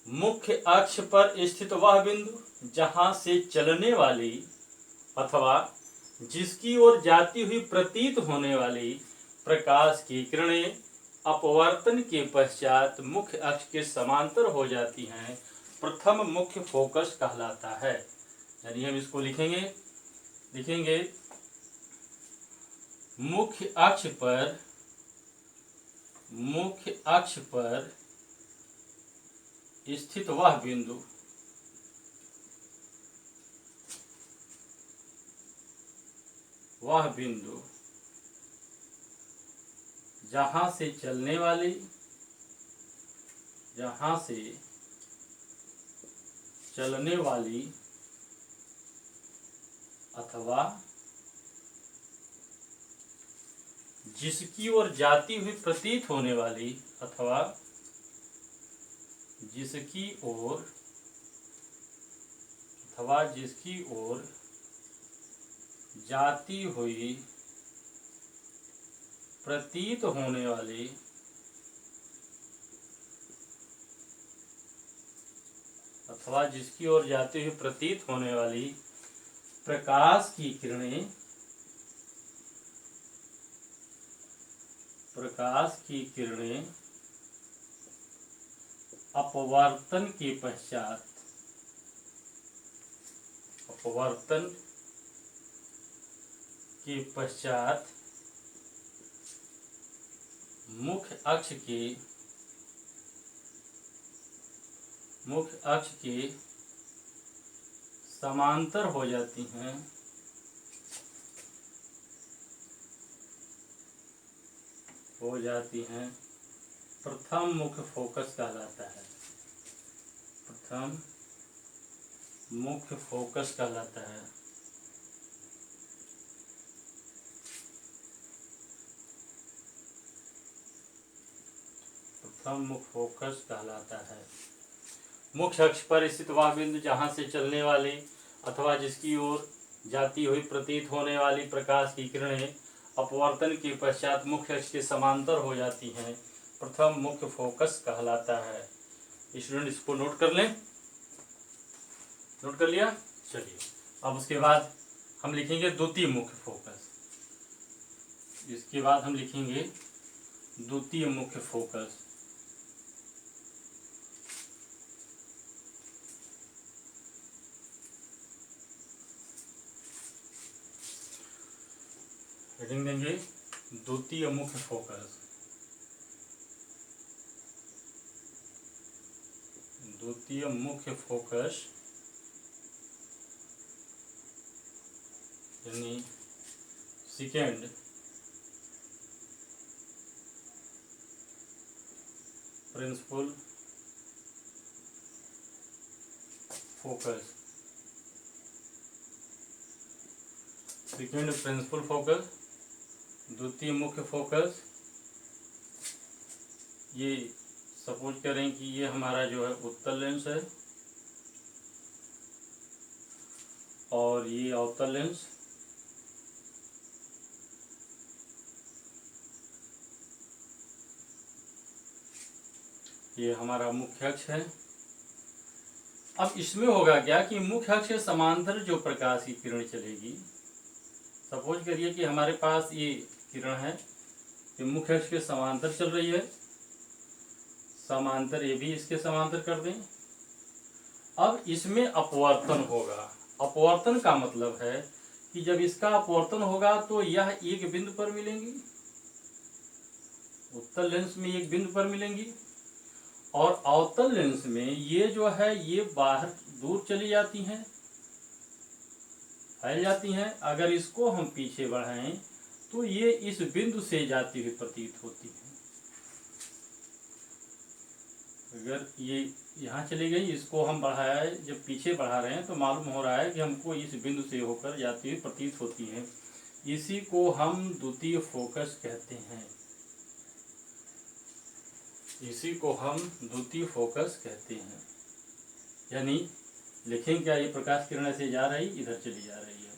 मुख्य अक्ष पर स्थित वह बिंदु जहां से चलने वाली अथवा जिसकी ओर जाती हुई प्रतीत होने वाली प्रकाश की किरणें अपवर्तन के पश्चात मुख्य अक्ष के समांतर हो जाती हैं, प्रथम मुख्य फोकस कहलाता है। यानी हम इसको लिखेंगे मुख्य अक्ष पर स्थित वह बिंदु जहां से चलने वाली अथवा जिसकी ओर जाती हुई प्रतीत होने वाली अथवा जिसकी ओर जाती हुई प्रतीत होने वाली अथवा जिसकी ओर जाती हुई प्रतीत होने वाली प्रकाश की किरणें अपवर्तन के पश्चात मुख्य अक्ष के समांतर हो जाती हैं, प्रथम मुख्य फोकस कहलाता है। प्रथम मुख्य फोकस कहलाता है। प्रथम मुख्य फोकस कहलाता है। मुख्य अक्ष पर स्थित वह बिंदु जहां से चलने वाली अथवा जिसकी ओर जाती हुई प्रतीत होने वाली प्रकाश की किरणें अपवर्तन के पश्चात मुख्य अक्ष के समांतर हो जाती हैं, प्रथम मुख्य फोकस कहलाता है। स्टूडेंट इसको नोट कर लें। नोट कर लिया? चलिए अब उसके बाद हम लिखेंगे द्वितीय मुख्य फोकस। इसके बाद हम लिखेंगे द्वितीय मुख्य फोकस। हेडिंग देंगे द्वितीय मुख्य फोकस। द्वितीय मुख्य फोकस यानी second principal focus. Second principal focus, द्वितीय मुख्य फोकस। ये सपोज करें कि ये हमारा जो है उत्तल लेंस है और ये अवतल लेंस। ये हमारा मुख्य अक्ष है। अब इसमें होगा क्या कि मुख्य अक्ष के समांतर जो प्रकाश की किरण चलेगी, सपोज करिए कि हमारे पास ये किरण है, ये मुख्य अक्ष के समांतर चल रही है, समांतर ये भी इसके समांतर कर दें। अब इसमें अपवर्तन होगा। अपवर्तन का मतलब है कि जब इसका अपवर्तन होगा तो यह एक बिंदु पर मिलेंगी, उत्तल लेंस में एक बिंदु पर मिलेंगी, और अवतल लेंस में ये जो है ये बाहर दूर चली जाती हैं, फैल जाती हैं। अगर इसको हम पीछे बढ़ाएं तो ये इस बिंदु से जाती हुई प्रतीत होती है। अगर ये यहाँ चली गई, इसको हम बढ़ाया, जब पीछे बढ़ा रहे हैं तो मालूम हो रहा है कि हमको इस बिंदु से होकर जाती हुई प्रतीत होती है। इसी को हम द्वितीय फोकस कहते हैं। इसी को हम द्वितीय फोकस कहते हैं। यानी लिखें क्या, ये प्रकाश किरण से जा रही, इधर चली जा रही है।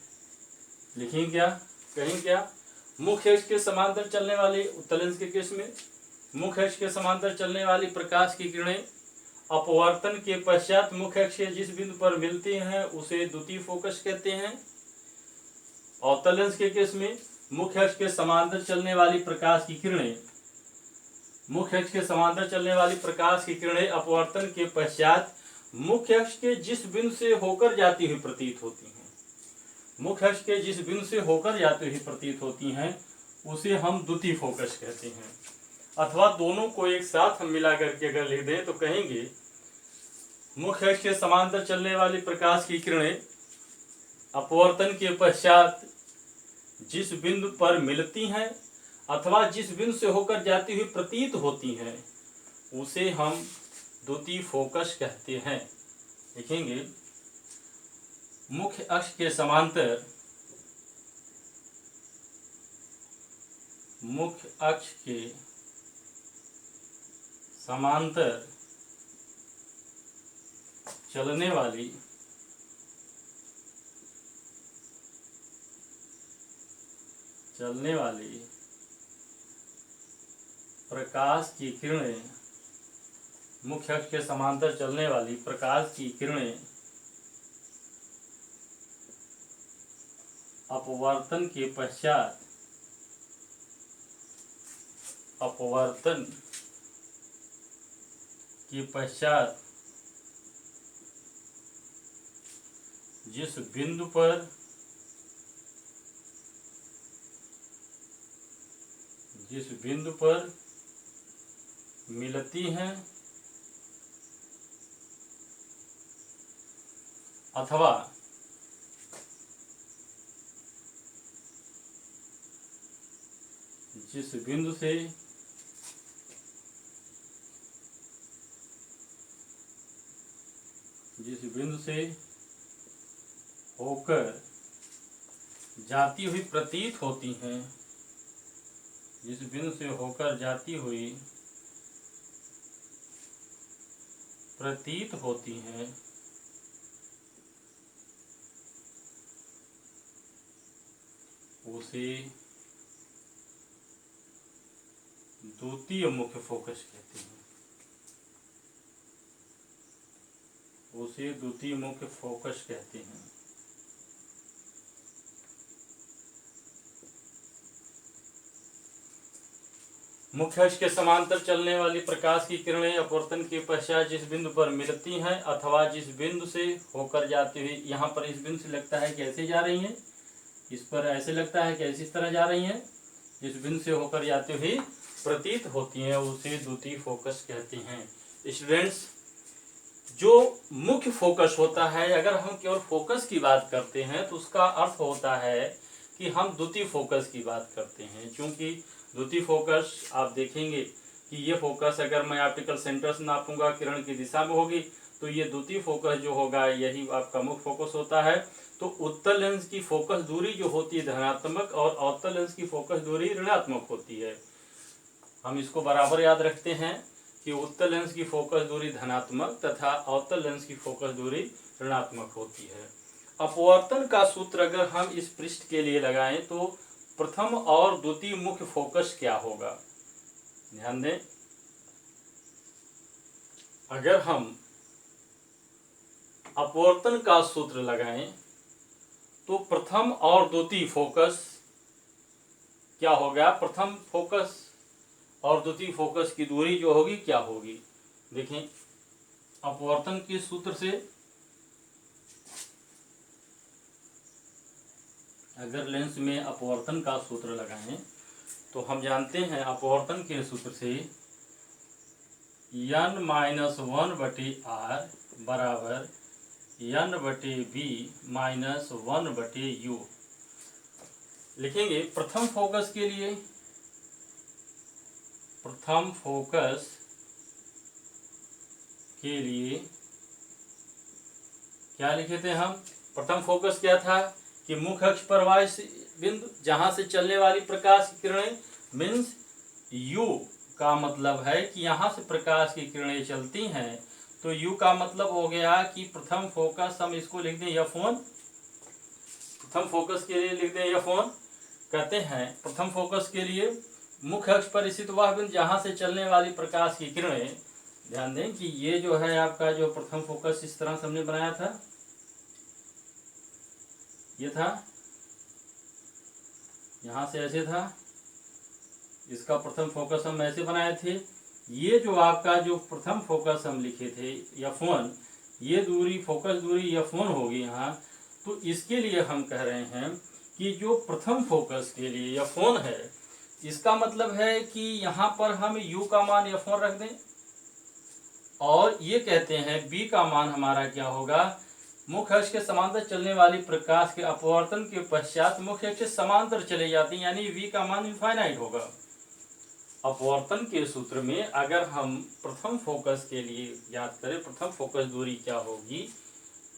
लिखें क्या, कहें क्या, मुख्य अक्ष के समांतर चलने वाले उत्तल लेंस के केस में मुख्य अक्ष के समांतर चलने वाली प्रकाश की किरणें अपवर्तन के पश्चात मुख्य अक्ष जिस बिंदु पर मिलती हैं उसे द्वितीय फोकस कहते हैं। अवतल लेंस के केस में मुख्य अक्ष के समांतर चलने वाली प्रकाश की किरणें मुख्य अक्ष के समांतर चलने वाली प्रकाश की किरणें अपवर्तन के पश्चात मुख्य अक्ष के जिस बिंदु से होकर जाती हुई प्रतीत होती हैं, मुख्य अक्ष के जिस बिंदु से होकर जाती हुई प्रतीत होती हैं उसे हम द्वितीय फोकस कहते हैं। अथवा दोनों को एक साथ हम मिला करके अगर लिख दें तो कहेंगे मुख्य अक्ष के समांतर चलने वाली प्रकाश की किरणें अपवर्तन के पश्चात जिस बिंदु पर मिलती हैं अथवा जिस बिंदु से होकर जाती हुई प्रतीत होती हैं उसे हम द्वितीय फोकस कहते हैं। लिखेंगे मुख्य अक्ष के समांतर मुख्य अक्ष के समांतर चलने वाली प्रकाश की किरणें मुख्य अक्ष के समांतर चलने वाली प्रकाश की किरणें अपवर्तन के पश्चात जिस बिंदु पर मिलती हैं अथवा जिस बिंदु से होकर जाती हुई प्रतीत होती हैं, जिस बिंदु से होकर जाती हुई प्रतीत होती हैं, उसे द्वितीय मुख्य फोकस कहते हैं। उसे द्वितीय मुख्य फोकस कहते हैं। मुख्य अक्ष के समांतर चलने वाली प्रकाश की किरणें अपवर्तन के पश्चात जिस बिंदु पर मिलती हैं अथवा जिस बिंदु से होकर जाती हुई, यहाँ पर इस बिंदु से लगता है कि ऐसे जा रही हैं, इस पर ऐसे लगता है कि ऐसी इस तरह जा रही हैं, जिस बिंदु से होकर जाती हुई प्रतीत होती हैं उसे द्वितीय फोकस कहते हैं। स्टूडेंट्स, जो मुख्य फोकस होता है, अगर हम केवल फोकस की बात करते हैं तो उसका अर्थ होता है कि हम द्वितीय फोकस की बात करते हैं, क्योंकि द्वितीय फोकस आप देखेंगे कि ये फोकस अगर मैं ऑप्टिकल सेंटर से नापूंगा किरण की दिशा में होगी तो ये द्वितीय फोकस जो होगा यही आपका मुख्य फोकस होता है। तो उत्तल लेंस की फोकस दूरी जो होती है धनात्मक और अवतल लेंस की फोकस दूरी ऋणात्मक होती है। हम इसको बराबर याद रखते हैं कि उत्तल लेंस की फोकस दूरी धनात्मक तथा अवतल लेंस की फोकस दूरी ऋणात्मक होती है। अपवर्तन का सूत्र अगर हम इस पृष्ठ के लिए लगाएं तो प्रथम और द्वितीय मुख्य फोकस क्या होगा, ध्यान दें। अगर हम अपवर्तन का सूत्र लगाएं तो प्रथम और द्वितीय फोकस क्या होगा, प्रथम फोकस और द्वितीय फोकस की दूरी जो होगी क्या होगी। देखें, अपवर्तन के सूत्र से अगर लेंस में अपवर्तन का सूत्र लगाएं तो हम जानते हैं अपवर्तन के सूत्र से n-1/r बराबर n/b-1/u लिखेंगे। प्रथम फोकस के लिए, प्रथम फोकस के लिए क्या लिखे थे हम, प्रथम फोकस क्या था कि मुख्य अक्ष पर वाय बिंदु जहां से चलने वाली प्रकाश की किरणें, मीन्स u का मतलब है कि यहां से प्रकाश की किरणें चलती हैं, तो u का मतलब हो गया कि प्रथम फोकस हम इसको लिख दें f1, प्रथम फोकस के लिए लिख दें f1। कहते हैं प्रथम फोकस के लिए मुख्य अक्ष पर स्थित वह बिंदु जहां से चलने वाली प्रकाश की किरणें, ध्यान दें कि ये जो है आपका जो प्रथम फोकस इस तरह से हमने बनाया था, ये था, यहां से ऐसे था, इसका प्रथम फोकस हम ऐसे बनाए थे। ये जो आपका जो प्रथम फोकस हम लिखे थे f1, ये दूरी फोकस दूरी f1 होगी यहाँ। तो इसके लिए हम कह रहे हैं कि जो प्रथम फोकस के लिए f1 है, इसका मतलब है कि यहाँ पर हम u का मान f1 रख दें और ये कहते हैं b का मान हमारा क्या होगा, मुख्य अक्ष के समांतर चलने वाली प्रकाश के अपवर्तन के पश्चात मुख्य अक्ष से समांतर चले जाती है, यानी v का मान इनफाइनाइट होगा। अपवर्तन के सूत्र में अगर हम प्रथम फोकस के लिए ज्ञात करें प्रथम फोकस दूरी क्या होगी,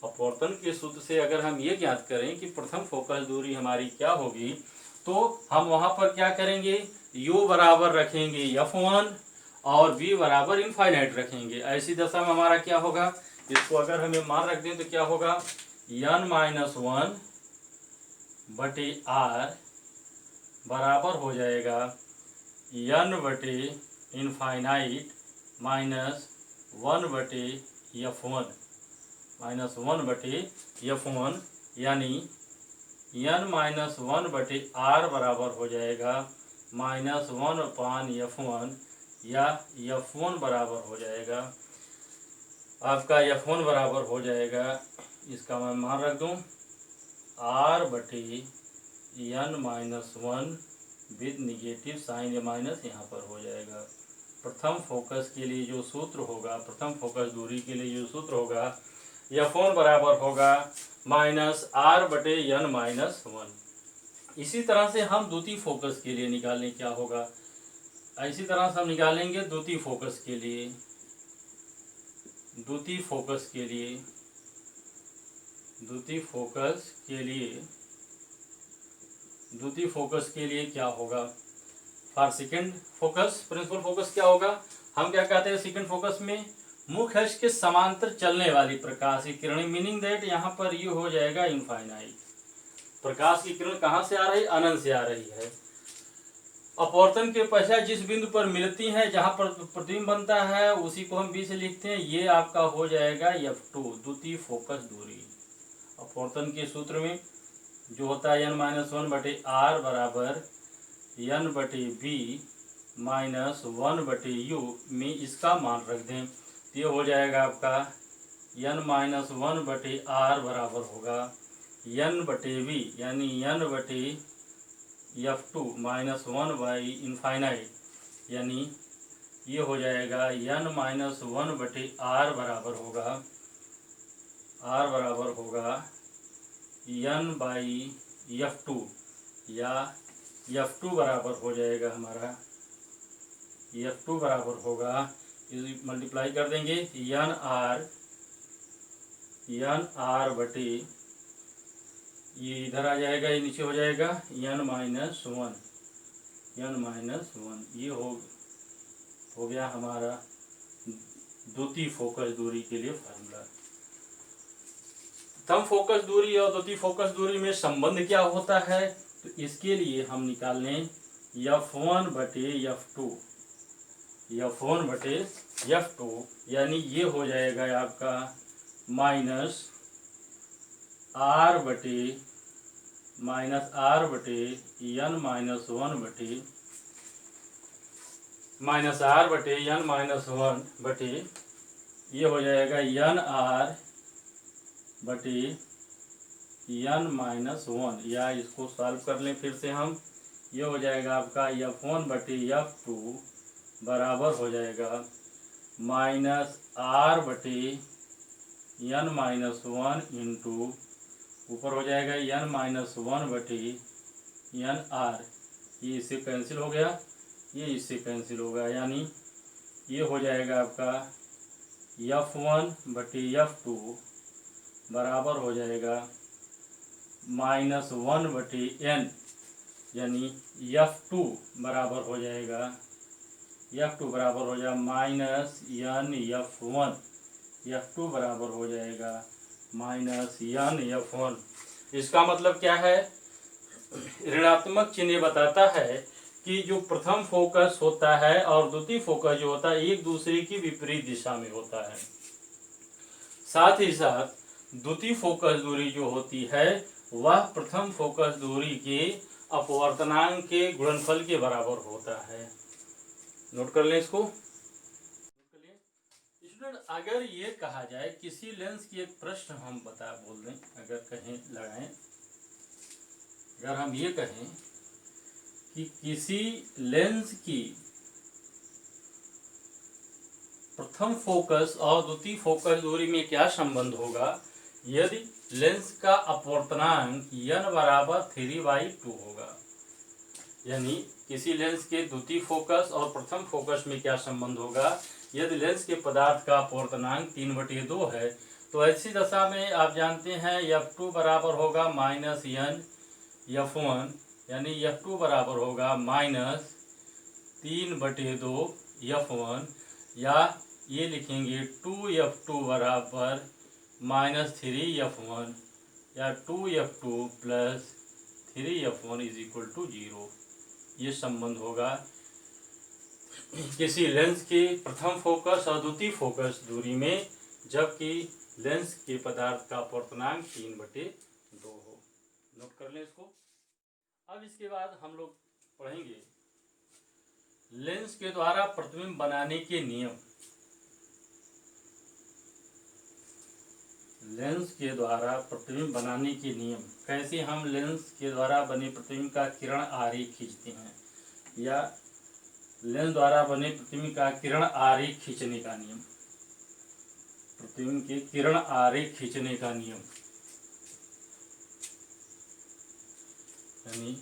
अपवर्तन के सूत्र से अगर हम ये ज्ञात करें कि प्रथम फोकस दूरी हमारी क्या होगी, तो हम वहां पर क्या करेंगे, u बराबर रखेंगे f1 और v बराबर इनफाइनाइट रखेंगे। ऐसी दशा में हमारा क्या होगा, इसको अगर हमें मान रख दें तो क्या होगा, n-1/r बराबर हो जाएगा n/इनफाइनाइट -1/f1 यानी n-1/r बराबर हो जाएगा -1/f1 या f1 बराबर हो जाएगा आपका f1 बराबर हो जाएगा, इसका मैं मान रख दूं r/n-1 विद निगेटिव साइन या माइनस यहाँ पर हो जाएगा। प्रथम फोकस के लिए जो सूत्र होगा, प्रथम फोकस दूरी के लिए जो सूत्र होगा, f1 बराबर होगा -r/n-1। इसी तरह से हम द्वितीय फोकस के लिए निकालें क्या होगा, इसी तरह से हम निकालेंगे द्वितीय फोकस के लिए। द्वितीय फोकस के लिए द्वितीय फोकस के लिए द्वितीय फोकस के लिए क्या होगा, for second focus principal focus क्या होगा, हम क्या कहते हैं सेकेंड फोकस में, मुख्य अक्ष के समांतर चलने वाली प्रकाश की किरण, मीनिंग दैट यहाँ पर ये हो जाएगा इनफाइनाइट। प्रकाश की किरण कहाँ से आ रही, अनंत से आ रही है। अपवर्तन के पश्चात जिस बिंदु पर मिलती है, जहां पर प्रतिबिंब बनता है, उसी को हम बी से लिखते हैं। ये आपका हो जाएगा F2 द्वितीय फोकस दूरी। अपवर्तन के सूत्र में जो होता है n-1/r बराबर n/b -1/u में इसका मान रख दें, तो ये हो जाएगा आपका n-1/r बराबर होगा n/b यानी n/F2 -1/इनफाइनाइट, यानी ये हो जाएगा n-1/r बराबर होगा n/F2, या F2 बराबर हो जाएगा हमारा, F2 बराबर होगा, मल्टीप्लाई कर देंगे n r ये इधर आ जाएगा, ये नीचे हो जाएगा n-1, ये हो गया हमारा द्वितीय फोकस दूरी के लिए फार्मूला। प्रथम फोकस दूरी और द्वितीय फोकस दूरी में संबंध क्या होता है, तो इसके लिए हम निकाल लें F1/F2, यानी ये हो जाएगा आपका -r/n-1/, ये हो जाएगा n/n-1, या इसको सॉल्व कर लें फिर से हम, ये हो जाएगा आपका F1/F2 बराबर हो जाएगा -r/n-1 इंटू ऊपर हो जाएगा n-1/nr, ये इससे कैंसिल हो गया, ये इससे कैंसिल होगा, यानी ये हो जाएगा आपका F1/F2 बराबर हो जाएगा -1/n, यानी F2 बराबर हो जाएगा -n/F1, F2 बराबर हो जाएगा -n/F1। इसका मतलब क्या है, ऋणात्मक चिन्ह बताता है कि जो प्रथम फोकस होता है और द्वितीय फोकस जो होता है एक दूसरे की विपरीत दिशा में होता है। साथ ही साथ द्वितीय फोकस दूरी जो होती है वह प्रथम फोकस दूरी के अपवर्तनांक के गुणनफल के बराबर होता है। नोट कर लें इसको। स्टूडेंट, अगर ये कहा जाए किसी लेंस की एक प्रश्न हम बोल दें, अगर कहें लगाएं, अगर हम ये कहें कि किसी लेंस की प्रथम फोकस और द्वितीय फोकस दूरी में क्या संबंध होगा, यदि लेंस का अपवर्तनांक n बराबर 3/2 होगा, यानी किसी लेंस के द्वितीय फोकस और प्रथम फोकस में क्या संबंध होगा, यदि लेंस के पदार्थ का अपवर्तनांक 3/2 है, तो ऐसी दशा में आप जानते हैं F2 बराबर होगा -n/F1, यानी F2 बराबर होगा -3/2 F1, या ये लिखेंगे 2F2 बराबर -3F1, या 2F2 + 3F1 = 0। ये संबंध होगा किसी लेंस के प्रथम फोकस और द्वितीय फोकस दूरी में, जबकि लेंस के पदार्थ का अपवर्तनांक 3/2 हो। नोट कर लें इसको। अब इसके बाद हम लोग पढ़ेंगे लेंस के द्वारा प्रतिबिंब बनाने के नियम। लेंस के द्वारा प्रतिबिंब बनाने के नियम, कैसे हम लेंस के द्वारा बने प्रतिबिंब का किरण आरेख खींचते हैं, या लेंस द्वारा बने प्रतिबिंब का किरण आरेख खींचने का नियम। प्रतिबिंब के किरण आरेख खींचने का नियम। यानी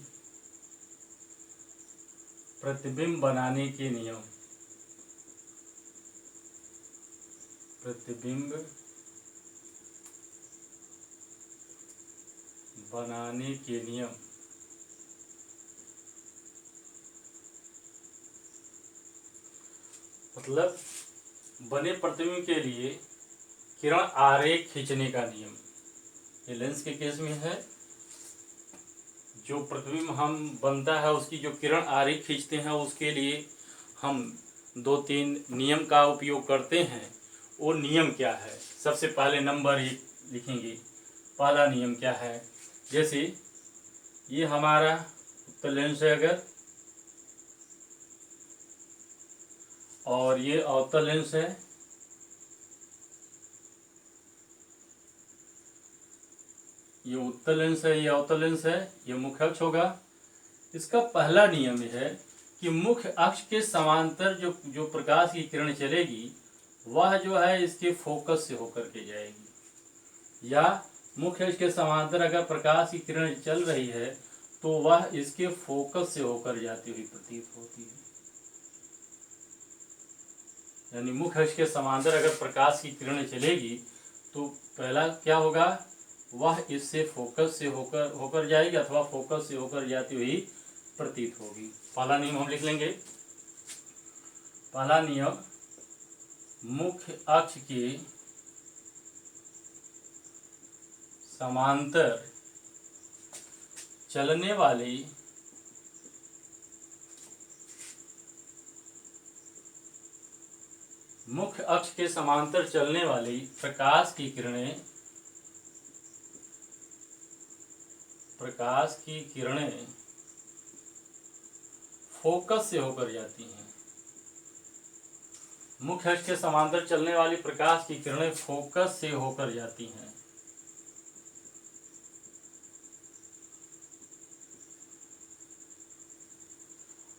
प्रतिबिंब बनाने के नियम, प्रतिबिंब बनाने के नियम। मतलब बने प्रतिबिंब के लिए किरण आरेख खींचने का नियम। ये लेंस के केस में है, जो प्रतिबिंब हम बनता है उसकी जो किरण आरेख खींचते हैं उसके लिए हम 2-3 नियम का उपयोग करते हैं। वो नियम क्या है? सबसे पहले नंबर 1 लिखेंगे। पहला नियम क्या है? जैसे ये हमारा उत्तल लेंस है अगर, और ये अवतल लेंस है, ये उत्तल लेंस है, ये अवतल लेंस है, ये मुख्य अक्ष होगा। इसका पहला नियम यह है कि मुख्य अक्ष के समांतर जो प्रकाश की किरण चलेगी वह जो है इसके फोकस से होकर के जाएगी, या मुख्य अक्ष के समांतर अगर प्रकाश की किरण चल रही है तो वह इसके फोकस से होकर जाती हुई प्रतीत होती है। यानी मुख्य अक्ष के समांतर अगर प्रकाश की किरण चलेगी तो पहला क्या होगा, वह इससे फोकस से होकर जाएगी अथवा फोकस से होकर जाती हुई प्रतीत होगी। पहला नियम हम लिख लेंगे। पहला नियम, मुख्य अक्ष के समांतर चलने वाली मुख्य अक्ष के समांतर चलने वाली प्रकाश की किरणें फोकस से होकर जाती हैं। मुख्य अक्ष के समांतर चलने वाली प्रकाश की किरणें फोकस से होकर जाती हैं।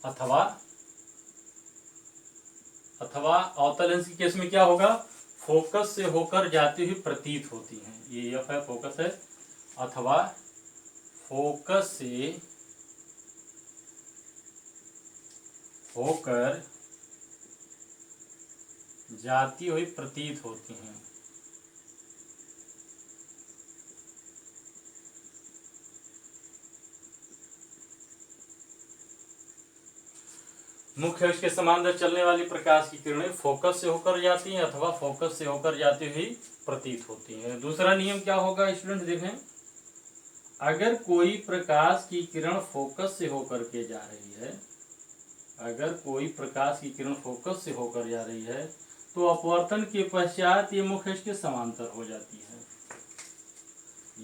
अथवा अवतल लेंस के केस में क्या होगा, फोकस से होकर जाती हुई प्रतीत होती हैं। ये एफ है, फोकस है। अथवा फोकस से होकर जाती हुई प्रतीत होती हैं। मुख्य अक्ष के समांतर चलने वाली प्रकाश की किरणें फोकस से होकर जाती हैं अथवा फोकस से होकर जाती हुई प्रतीत होती हैं। दूसरा नियम क्या होगा स्टूडेंट देखें, अगर कोई प्रकाश की किरण फोकस से होकर के जा रही है, अगर कोई प्रकाश की किरण फोकस से होकर जा रही है तो अपवर्तन के पश्चात ये मुख्य अक्ष के समांतर हो जाती है।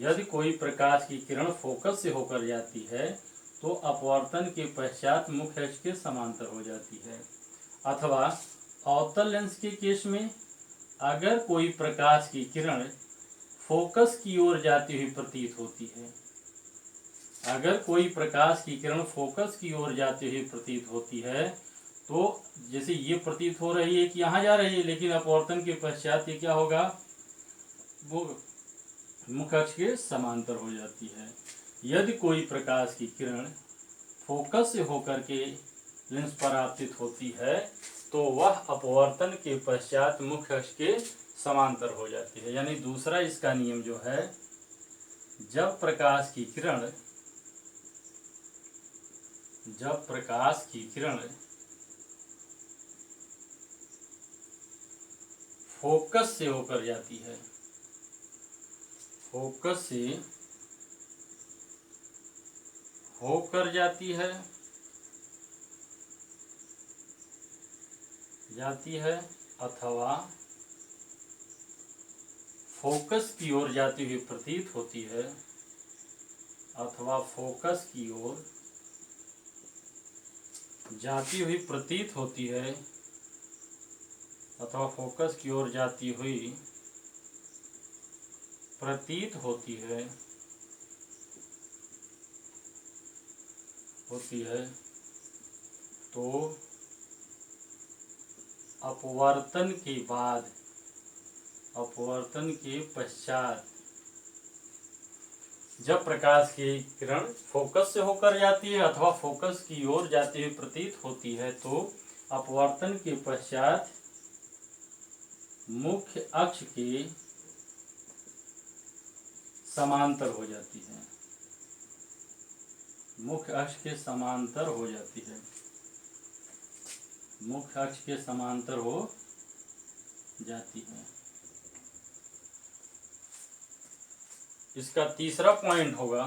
यदि कोई प्रकाश की किरण फोकस से होकर जाती है तो अपवर्तन के पश्चात मुख्य अक्ष के समांतर हो जाती है। अथवा अवतल लेंस के केस में अगर कोई प्रकाश की किरण फोकस की ओर जाती हुई प्रतीत होती है, अगर कोई प्रकाश की किरण फोकस की ओर जाती हुई प्रतीत होती है तो जैसे ये प्रतीत हो रही है कि यहाँ जा रही है, लेकिन अपवर्तन के पश्चात ये क्या होगा, वो मुख्य अक्ष के समांतर हो जाती है। यदि कोई प्रकाश की किरण फोकस से होकर के लेंस पर आपतित होती है तो वह अपवर्तन के पश्चात मुख्य अक्ष के समांतर हो जाती है। यानी दूसरा इसका नियम जो है, जब प्रकाश की किरण फोकस से होकर जाती है, फोकस से होकर जाती है अथवा फोकस की ओर जाती हुई प्रतीत होती है, अथवा फोकस की ओर जाती हुई प्रतीत होती है, अथवा फोकस की ओर जाती हुई प्रतीत होती है तो अपवर्तन के पश्चात जब प्रकाश की किरण फोकस से होकर जाती है अथवा फोकस की ओर जाती हुई प्रतीत होती है तो अपवर्तन के पश्चात मुख्य अक्ष के समांतर हो जाती है, मुख्य अक्ष के समांतर हो जाती है, मुख्य अक्ष के समांतर हो जाती है। इसका तीसरा पॉइंट होगा,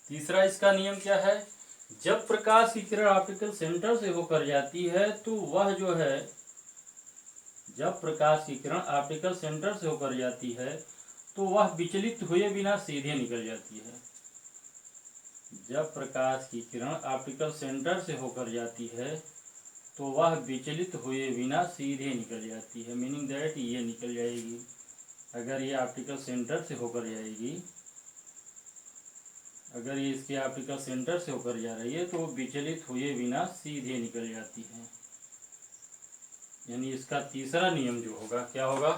तीसरा इसका नियम क्या है, जब प्रकाश की किरण ऑप्टिकल सेंटर से होकर जाती है तो वह जो है, जब प्रकाश की किरण ऑप्टिकल सेंटर से होकर जाती है तो वह विचलित हुए बिना सीधे निकल जाती है। जब प्रकाश की किरण ऑप्टिकल सेंटर से होकर जाती है तो वह विचलित हुए बिना सीधे निकल जाती है, मीनिंग दैट ये निकल जाएगी। अगर ये ऑप्टिकल सेंटर से होकर जाएगी, अगर ये इसके ऑप्टिकल सेंटर से होकर जा रही है तो वो विचलित हुए बिना सीधे निकल जाती है। यानी इसका तीसरा नियम जो होगा क्या होगा,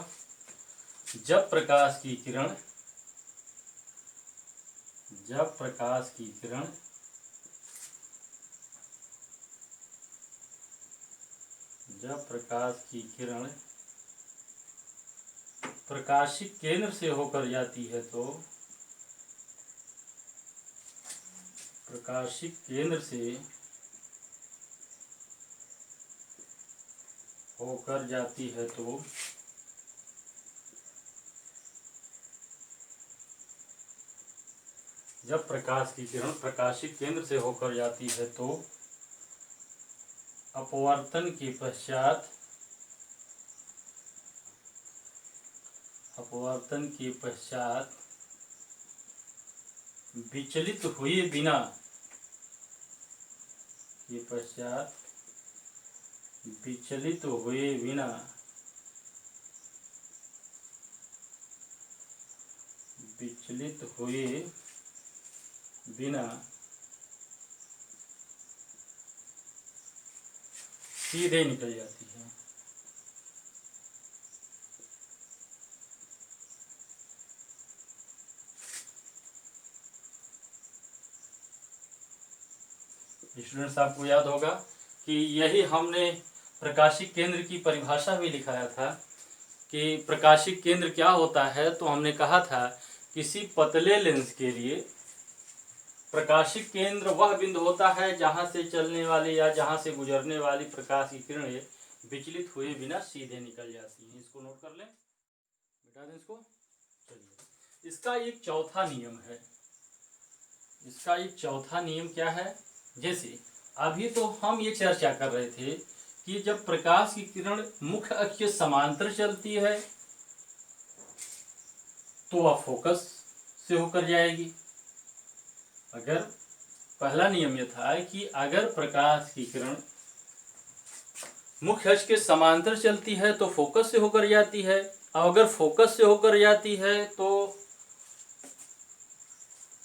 जब प्रकाश की किरण, जब प्रकाश की किरण जब प्रकाश की किरण प्रकाशिक केंद्र से होकर जाती है तो प्रकाशिक केंद्र से होकर जाती है तो जब प्रकाश की किरण प्रकाशिक केंद्र से होकर जाती है तो अपवर्तन के पश्चात, अपवर्तन के पश्चात विचलित हुए बिना, के पश्चात विचलित हुए बिना विचलित हुए बिना सीधे निकल जाती है। स्टूडेंट्स आपको याद होगा कि यही हमने प्रकाशिक केंद्र की परिभाषा भी लिखाया था कि प्रकाशिक केंद्र क्या होता है। तो हमने कहा था किसी पतले लेंस के लिए प्रकाशिक केंद्र वह बिंदु होता है जहां से चलने वाली या जहां से गुजरने वाली प्रकाश की किरणें विचलित हुए बिना सीधे निकल जाती हैं। इसको नोट कर लें, मिटा दें इसको। चलिए, इसका एक चौथा नियम है, इसका एक चौथा नियम क्या है, जैसे अभी तो हम ये चर्चा कर रहे थे कि जब प्रकाश की किरण मुख्य अक्ष के समांतर चलती है तो वह फोकस से होकर जाएगी। अगर पहला नियम यह था कि अगर प्रकाश की किरण मुख्य अक्ष के समांतर चलती है तो फोकस से होकर जाती है, और अगर फोकस से होकर जाती है तो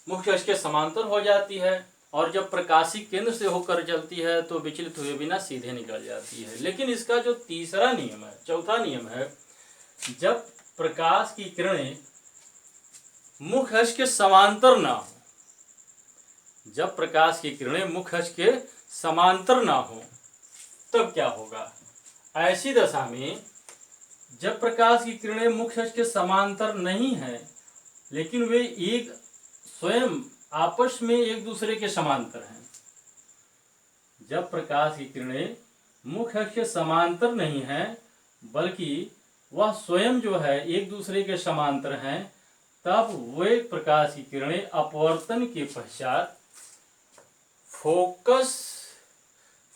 मुख्य अक्ष के समांतर हो जाती है, और जब प्रकाशिक केंद्र से होकर चलती है तो विचलित हुए बिना सीधे निकल जाती है। लेकिन इसका जो तीसरा नियम है, चौथा नियम है, जब प्रकाश की किरणें मुख्य अक्ष के समांतर ना हो, जब प्रकाश की किरणें मुख्य अक्ष के समांतर ना हो तब क्या होगा। ऐसी दशा में जब प्रकाश की किरणें मुख्य अक्ष के समांतर नहीं है लेकिन वे एक स्वयं आपस में एक दूसरे के समांतर हैं, जब प्रकाश की किरणें मुख्य अक्ष के समांतर नहीं है बल्कि वह स्वयं जो है एक दूसरे के समांतर हैं, तब वे प्रकाश की किरणें अपवर्तन के पश्चात फोकस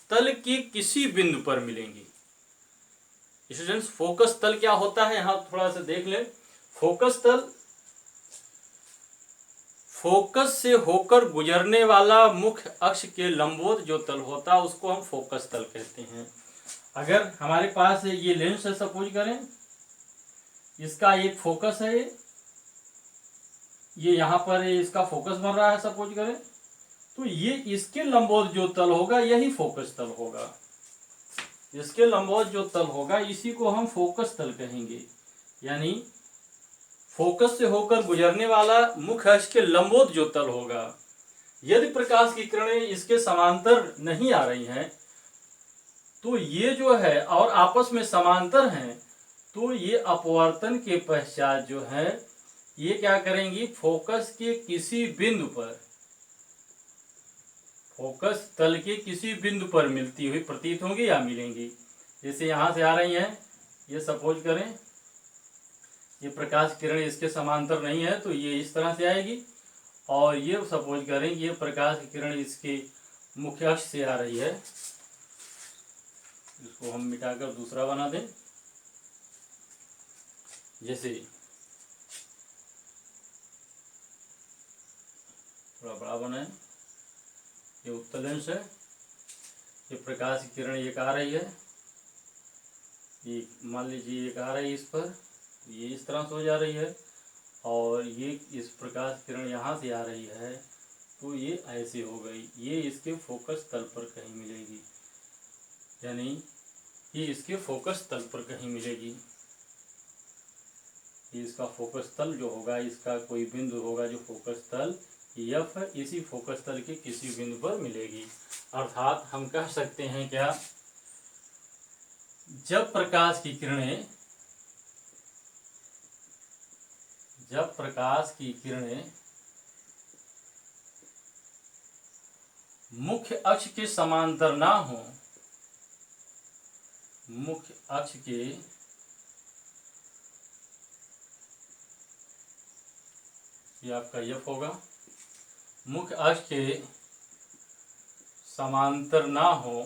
तल के किसी बिंदु पर मिलेंगी। स्टूडेंट्स, फोकस तल क्या होता है यहां थोड़ा सा देख लें। फोकस तल फोकस से होकर गुजरने वाला मुख्य अक्ष के लंबवत जो तल होता है उसको हम फोकस तल कहते हैं। अगर हमारे पास ये लेंस है, सपोज करें इसका एक फोकस है, ये यहाँ पर इसका फोकस बन रहा है सपोज करें, तो ये इसके लंबवत जो तल होगा यही फोकस तल होगा। इसके लंबवत जो तल होगा इसी को हम फोकस तल कहेंगे। यानी फोकस से होकर गुजरने वाला मुख्य अक्ष के लंबवत जो तल होगा, यदि प्रकाश की किरणें इसके समांतर नहीं आ रही हैं तो ये जो है और आपस में समांतर हैं, तो ये अपवर्तन के पश्चात जो है ये क्या करेंगी, फोकस के किसी बिंदु पर, फोकस तल के किसी बिंदु पर मिलती हुई प्रतीत होंगी या मिलेंगी। जैसे यहां से आ रही हैं, ये सपोज करें ये प्रकाश किरण इसके समांतर नहीं है तो ये इस तरह से आएगी, और ये सपोज करें कि ये प्रकाश की किरण इसके मुख्य अक्ष से आ रही है, इसको हम मिटाकर दूसरा बना दें। जैसे थोड़ा बड़ा बनाए, ये उत्तल लेंस है, ये प्रकाश की किरण एक आ रही है, ये मान लीजिए एक आ रही है इस पर, ये इस तरह से हो जा रही है, और ये इस प्रकाश किरण यहाँ से आ रही है तो ये ऐसे हो गई, ये इसके फोकस तल पर कहीं मिलेगी, यानी ये इसके फोकस तल पर कहीं मिलेगी। ये इसका फोकस तल जो होगा, इसका कोई बिंदु होगा जो फोकस तल एफ है, इसी फोकस तल के किसी बिंदु पर मिलेगी। अर्थात हम कह सकते हैं क्या, जब प्रकाश की किरणें मुख्य अक्ष के समांतर ना हो, मुख्य अक्ष के ये आपका एफ होगा, मुख्य अक्ष के समांतर ना हो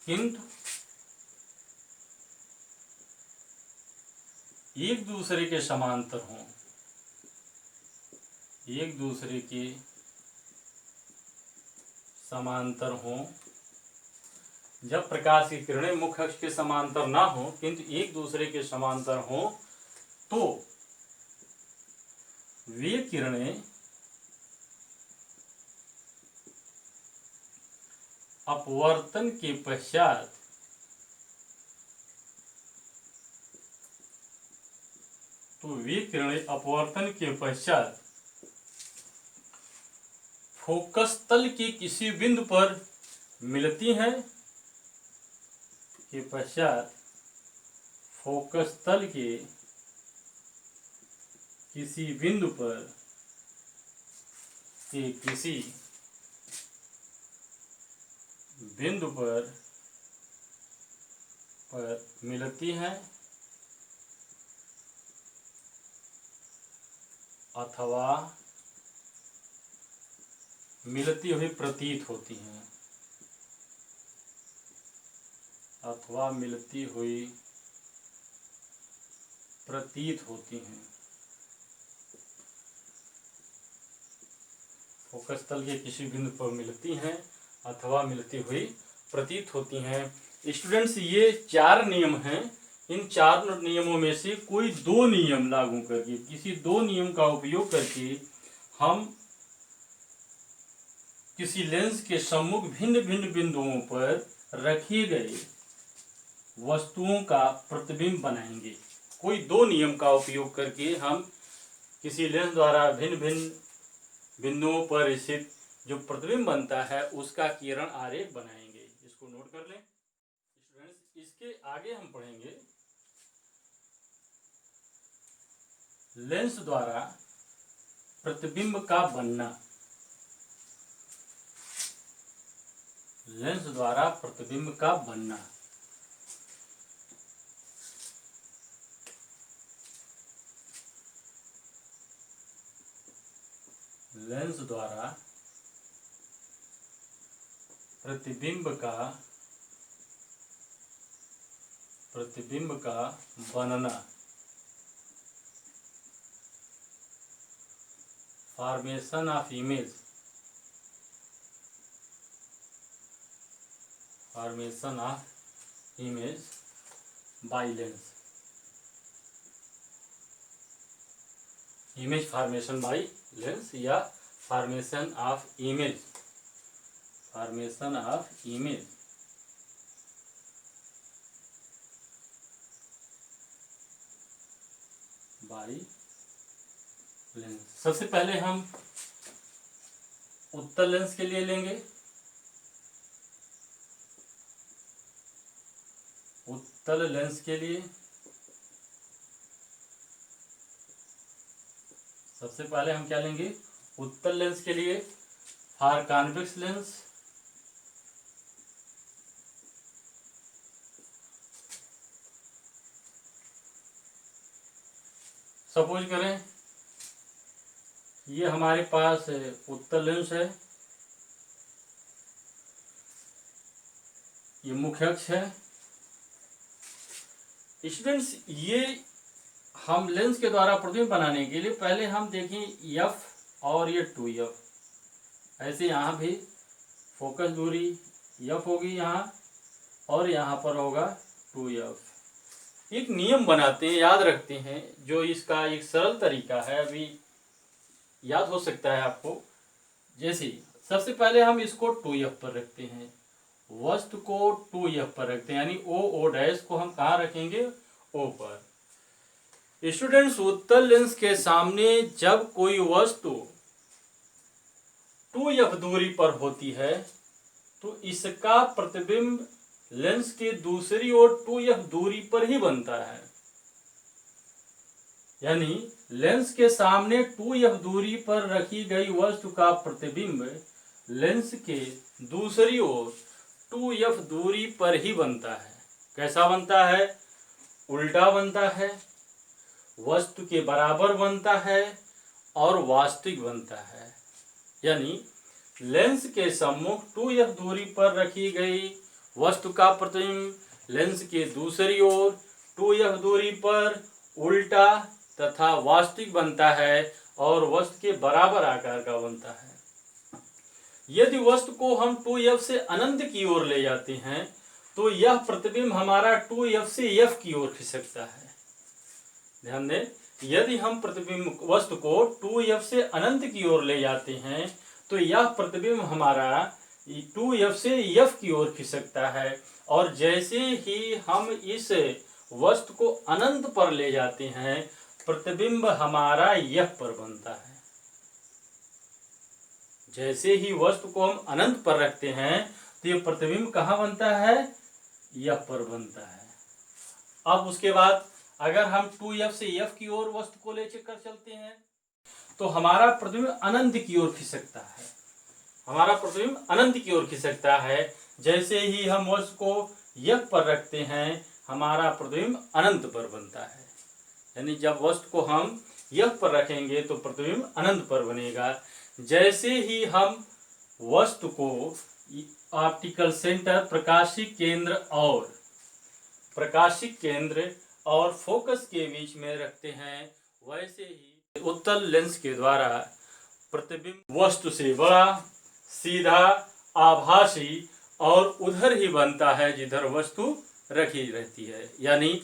किंतु एक दूसरे के समांतर हों, एक दूसरे के समांतर हों। जब प्रकाश की किरणें मुख्य अक्ष के समांतर ना हो किंतु एक दूसरे के समांतर हों तो वे किरणें अपवर्तन के पश्चात फोकस तल के किसी बिंदु पर मिलती हैं, के पश्चात फोकस तल के किसी बिंदु पर मिलती हैं अथवा मिलती हुई प्रतीत होती हैं, अथवा मिलती हुई प्रतीत होती हैं। फोकस तल के किसी बिंदु पर मिलती हैं अथवा मिलती हुई प्रतीत होती हैं। स्टूडेंट्स, ये 4 नियम हैं, इन 4 नियमों में से कोई 2 नियम लागू करके, किसी 2 नियम का उपयोग करके हम किसी लेंस के सम्मुख भिन्न भिन्न बिंदुओं पर रखे गए वस्तुओं का प्रतिबिंब बनाएंगे। कोई 2 नियम का उपयोग करके हम किसी लेंस द्वारा भिन्न भिन्न बिंदुओं पर स्थित जो प्रतिबिंब बनता है उसका किरण आरेख बनाएंगे। इसको नोट कर लें स्टूडेंट्स। इसके आगे हम पढ़ेंगे लेंस द्वारा प्रतिबिंब का बनना। लेंस द्वारा प्रतिबिंब का बनना। लेंस द्वारा प्रतिबिंब का बनना। Formation of image, formation of image by lens. Image formation by lens या formation of image, formation of image. हमारी लेंस। सबसे पहले हम उत्तल लेंस के लिए लेंगे। उत्तल लेंस के लिए सबसे पहले हम क्या लेंगे? उत्तल लेंस के लिए फॉर कॉन्वेक्स लेंस सपोज करें ये हमारे पास उत्तल लेंस है, ये मुख्य अक्ष है। स्टूडेंट्स, ये हम लेंस के द्वारा प्रतिबिंब बनाने के लिए पहले हम देखें एफ और ये 2f। ऐसे यहाँ भी फोकस दूरी एफ होगी यहाँ, और यहाँ पर होगा 2f। एक नियम बनाते हैं, याद रखते हैं, जो इसका एक सरल तरीका है, अभी याद हो सकता है आपको। जैसे सबसे पहले हम इसको 2f पर रखते हैं, वस्तु को 2f पर रखते हैं, यानी ओ डैश को हम कहाँ रखेंगे? O पर। स्टूडेंट्स, उत्तल लेंस के सामने जब कोई वस्तु 2f दूरी पर होती है तो इसका प्रतिबिंब लेंस के दूसरी ओर 2f दूरी पर ही बनता है। यानी लेंस के सामने 2f दूरी पर रखी गई वस्तु का प्रतिबिंब लेंस के दूसरी ओर 2f दूरी पर ही बनता है। कैसा बनता है? उल्टा बनता है, वस्तु के बराबर बनता है और वास्तविक बनता है। यानी लेंस के सम्मुख 2f दूरी पर रखी गई वस्तु का प्रतिबिंब लेंस के दूसरी ओर 2f दूरी पर उल्टा तथा वास्तविक बनता है और वस्तु के बराबर आकार का बनता है। यदि वस्तु को हम 2f से अनंत की ओर ले जाते हैं तो यह प्रतिबिंब हमारा 2f से f की ओर खिसकता है। ध्यान दें, यदि हम प्रतिबिंब वस्तु को 2f से अनंत की ओर ले जाते हैं तो यह प्रतिबिंब हमारा 2f से f की ओर खिसकता है, और जैसे ही हम इस वस्तु को अनंत पर ले जाते हैं प्रतिबिंब हमारा f पर बनता है। जैसे ही वस्तु को हम अनंत पर रखते हैं तो ये प्रतिबिंब कहाँ बनता है? f पर बनता है। अब उसके बाद अगर हम 2f से f की ओर वस्तु को ले कर चलते हैं तो हमारा प्रतिबिंब अनंत की ओर खिसकता है। हमारा प्रतिबिंब अनंत की ओर खिसकता है। जैसे ही हम वस्तु को f पर रखते हैं हमारा प्रतिबिंब अनंत पर बनता है। यानी जब वस्तु को हम f पर रखेंगे तो प्रतिबिंब अनंत पर बनेगा। जैसे ही हम वस्तु को ऑप्टिकल सेंटर प्रकाशिक केंद्र और फोकस के बीच में रखते हैं, वैसे ही उत्तल लेंस के द्वारा प्रतिबिंब वस्तु से बड़ा, सीधा, आभासी और उधर ही बनता है जिधर वस्तु रखी रहती है। यानी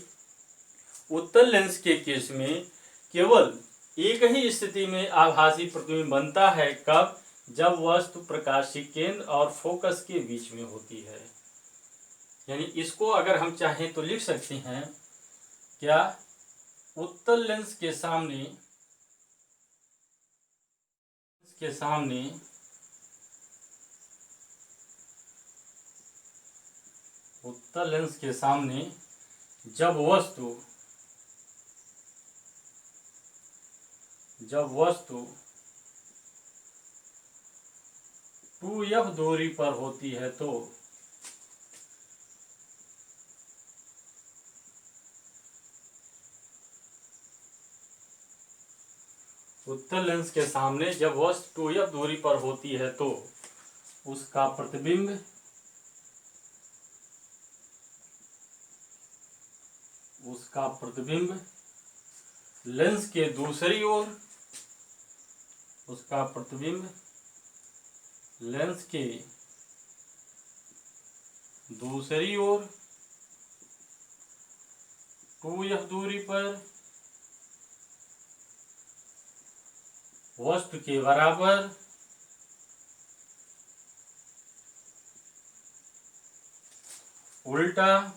उत्तल लेंस के केस में केवल एक ही स्थिति में आभासी प्रतिबिंब बनता है। कब? जब वस्तु प्रकाशिक केंद्र और फोकस के बीच में होती है। यानी इसको अगर हम चाहें तो लिख सकते हैं क्या? उत्तल लेंस के सामने उत्तल लेंस के सामने जब वस्तु 2f दूरी पर होती है तो उत्तल लेंस के सामने जब वस्तु 2f दूरी पर होती है तो उसका प्रतिबिंब लेंस के दूसरी ओर लेंस के दूसरी ओर 2f दूरी पर वस्तु के बराबर उल्टा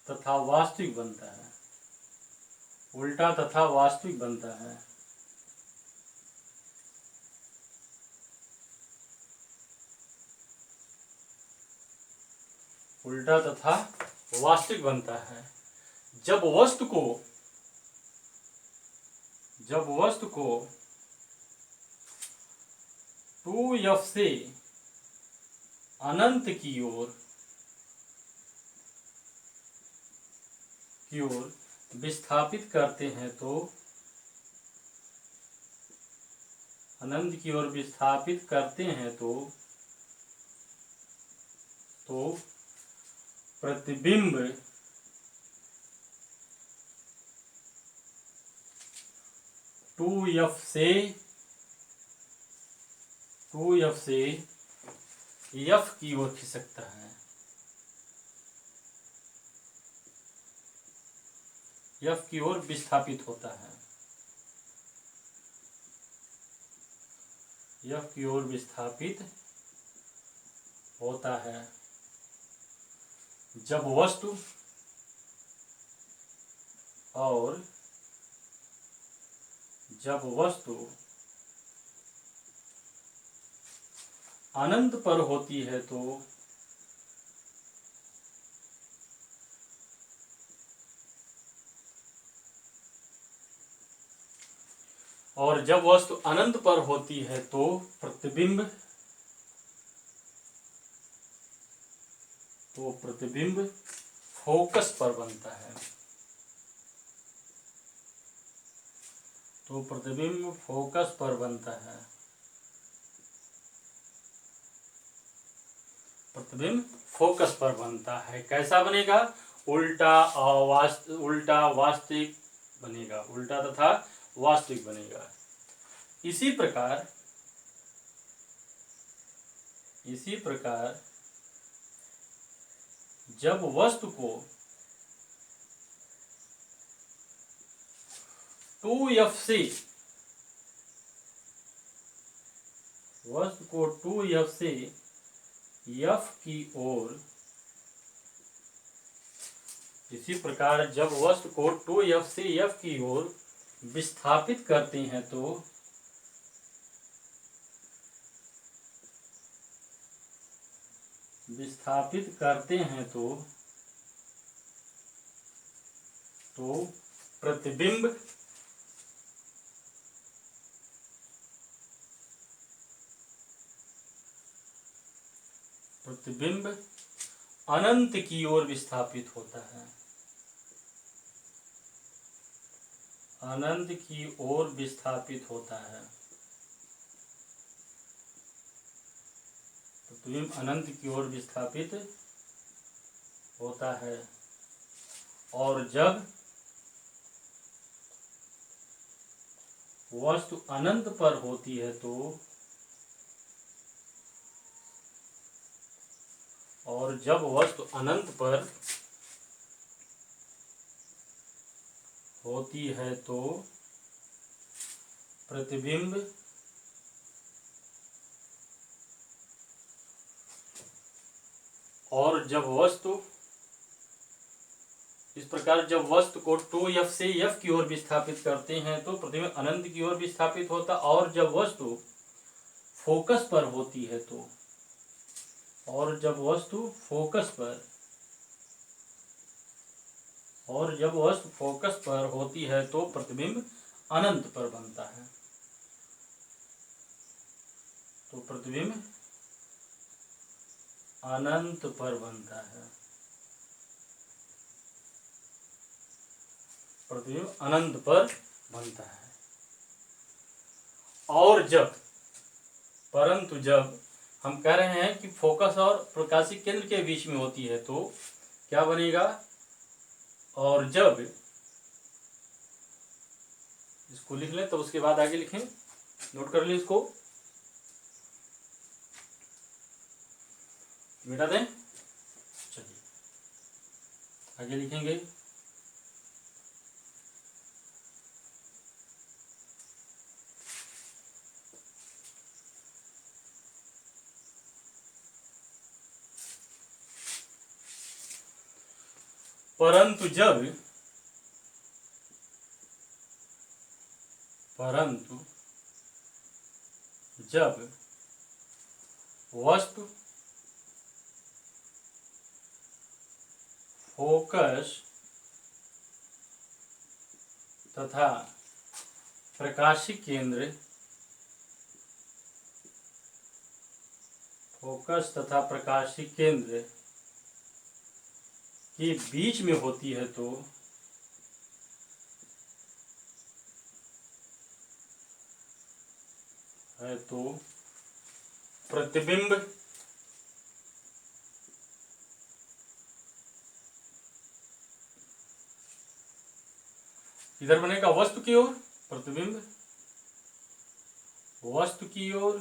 तथा वास्तविक बनता है। उल्टा तथा वास्तविक बनता है। उल्टा तथा वास्तविक बनता है जब वस्तु को 2f से अनंत की ओर विस्थापित करते हैं तो अनंत की ओर विस्थापित करते हैं तो प्रतिबिंब टू एफ से एफ की ओर खिसकता है। एफ की ओर विस्थापित होता है। एफ की ओर विस्थापित होता है जब वस्तु अनंत पर होती है तो और जब वस्तु अनंत पर होती है तो प्रतिबिंब फोकस पर बनता है। तो प्रतिबिंब फोकस पर बनता है। प्रतिबिंब फोकस पर बनता है। कैसा बनेगा? उल्टा वास्तविक बनेगा। उल्टा तथा वास्तविक बनेगा। इसी प्रकार जब वस्तु को 2f से f की ओर इसी प्रकार जब वस्तु को 2f से f की ओर विस्थापित करते हैं तो प्रतिबिंब अनंत की ओर विस्थापित होता है। अनंत की ओर विस्थापित होता है। प्रतिबिंब अनंत की ओर विस्थापित होता है और जब वस्तु अनंत पर होती है तो प्रतिबिंब और जब वस्तु इस प्रकार जब वस्तु को 2f से f की ओर विस्थापित करते हैं तो प्रतिबिंब अनंत की ओर विस्थापित होता और जब वस्तु फोकस पर होती है तो प्रतिबिंब अनंत पर बनता है। तो प्रतिबिंब अनंत पर बनता है। प्रतिबिंब अनंत पर बनता है। और परंतु जब हम कह रहे हैं कि फोकस और प्रकाशिक केंद्र के बीच में होती है तो क्या बनेगा? और जब इसको लिख लें तो उसके बाद आगे लिखें। नोट कर लें इसको, मिटा दें। चलिए आगे लिखेंगे। परंतु जब परंतु जब वस्तु फोकस तथा प्रकाशी केंद्र के बीच में होती है तो प्रतिबिंब इधर बनेगा वस्तु की ओर, प्रतिबिंब वस्तु की ओर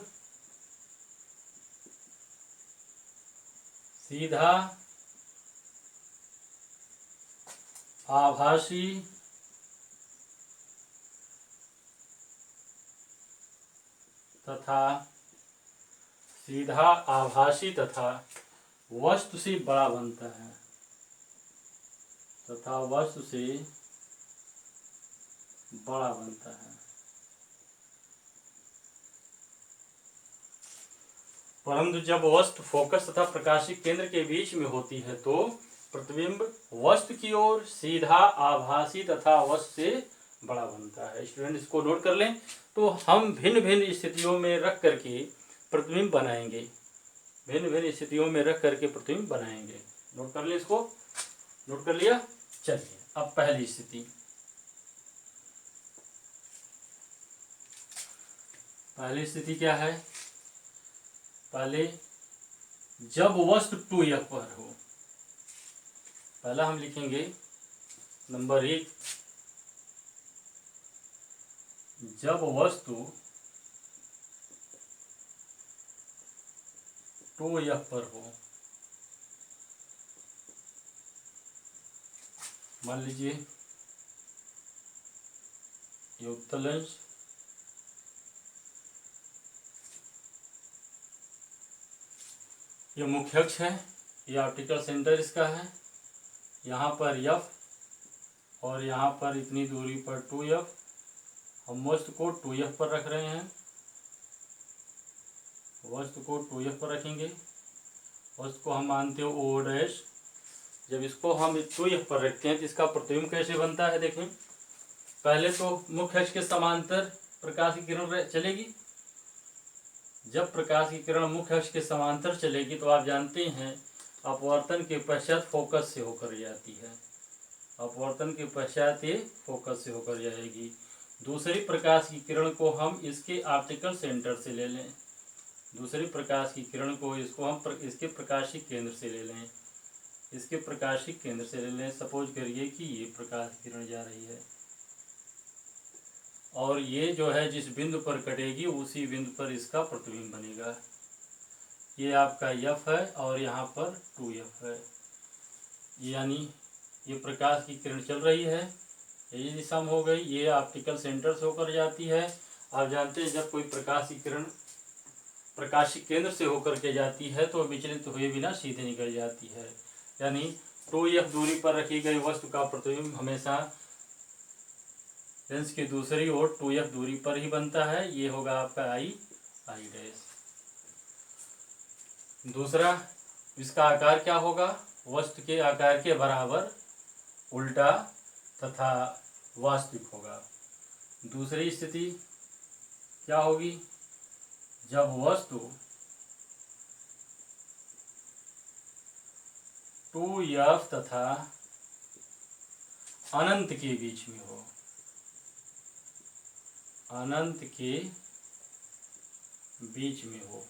सीधा आभासी तथा वस्तु से बड़ा बनता है, परंतु जब वस्तु फोकस तथा प्रकाशिक केंद्र के बीच में होती है तो प्रतिबिंब वस्तु की ओर सीधा आभासी तथा वस्तु से बड़ा बनता है। स्टूडेंट इसको नोट कर लें। तो हम भिन्न भिन्न स्थितियों में रख करके प्रतिबिंब बनाएंगे, नोट कर लें इसको, नोट कर लिया। चलिए अब पहली स्थिति क्या है? पहले जब वस्तु 2f पर हो, पहला हम लिखेंगे नंबर 1, जब वस्तु 2f पर हो, मान लीजिए ये उत्तल अंश, ये मुख्य अक्ष है, ये ऑप्टिकल सेंटर इसका है, यहाँ पर f और यहाँ पर इतनी दूरी पर 2f, हम वस्तु को 2f पर रख रहे हैं, वस्तु को 2f पर रखेंगे। वस्तु को हम मानते हो O'। जब इसको हम 2f पर रखते हैं तो इसका प्रतिबिंब कैसे बनता है? देखें, पहले तो मुख्य अक्ष के समांतर प्रकाश की किरण चलेगी। जब प्रकाश की किरण मुख्य अक्ष के समांतर चलेगी तो आप जानते हैं अपवर्तन के पश्चात फोकस से होकर जाती है, अपवर्तन के पश्चात ये फोकस से होकर जाएगी। दूसरी प्रकाश की किरण को हम इसके ऑप्टिकल सेंटर से ले लें, दूसरी प्रकाश की किरण को इसको हम इसके प्रकाशिक केंद्र से ले लें, इसके प्रकाशिक केंद्र से ले लें। सपोज करिए कि ये प्रकाश किरण जा रही है और ये जो है जिस बिंदु पर कटेगी उसी बिंदु पर इसका प्रतिबिंब बनेगा। ये आपका f है और यहाँ पर 2f है, यानी ये प्रकाश की किरण चल रही है, यही दिशा में हो गई, ये ऑप्टिकल सेंटर से होकर जाती है। आप जानते हैं जब कोई प्रकाश की किरण प्रकाशिक केंद्र से होकर के जाती है तो विचलित हुए बिना सीधे निकल जाती है, यानी 2f दूरी पर रखी गई वस्तु का प्रतिबिंब हमेशा लेंस की दूसरी ओर 2f दूरी पर ही बनता है। ये होगा आपका I'। दूसरा, इसका आकार क्या होगा? वस्तु के आकार के बराबर उल्टा तथा वास्तविक होगा। दूसरी स्थिति क्या होगी? जब वस्तु 2f तथा अनंत के बीच में हो, अनंत के बीच में हो,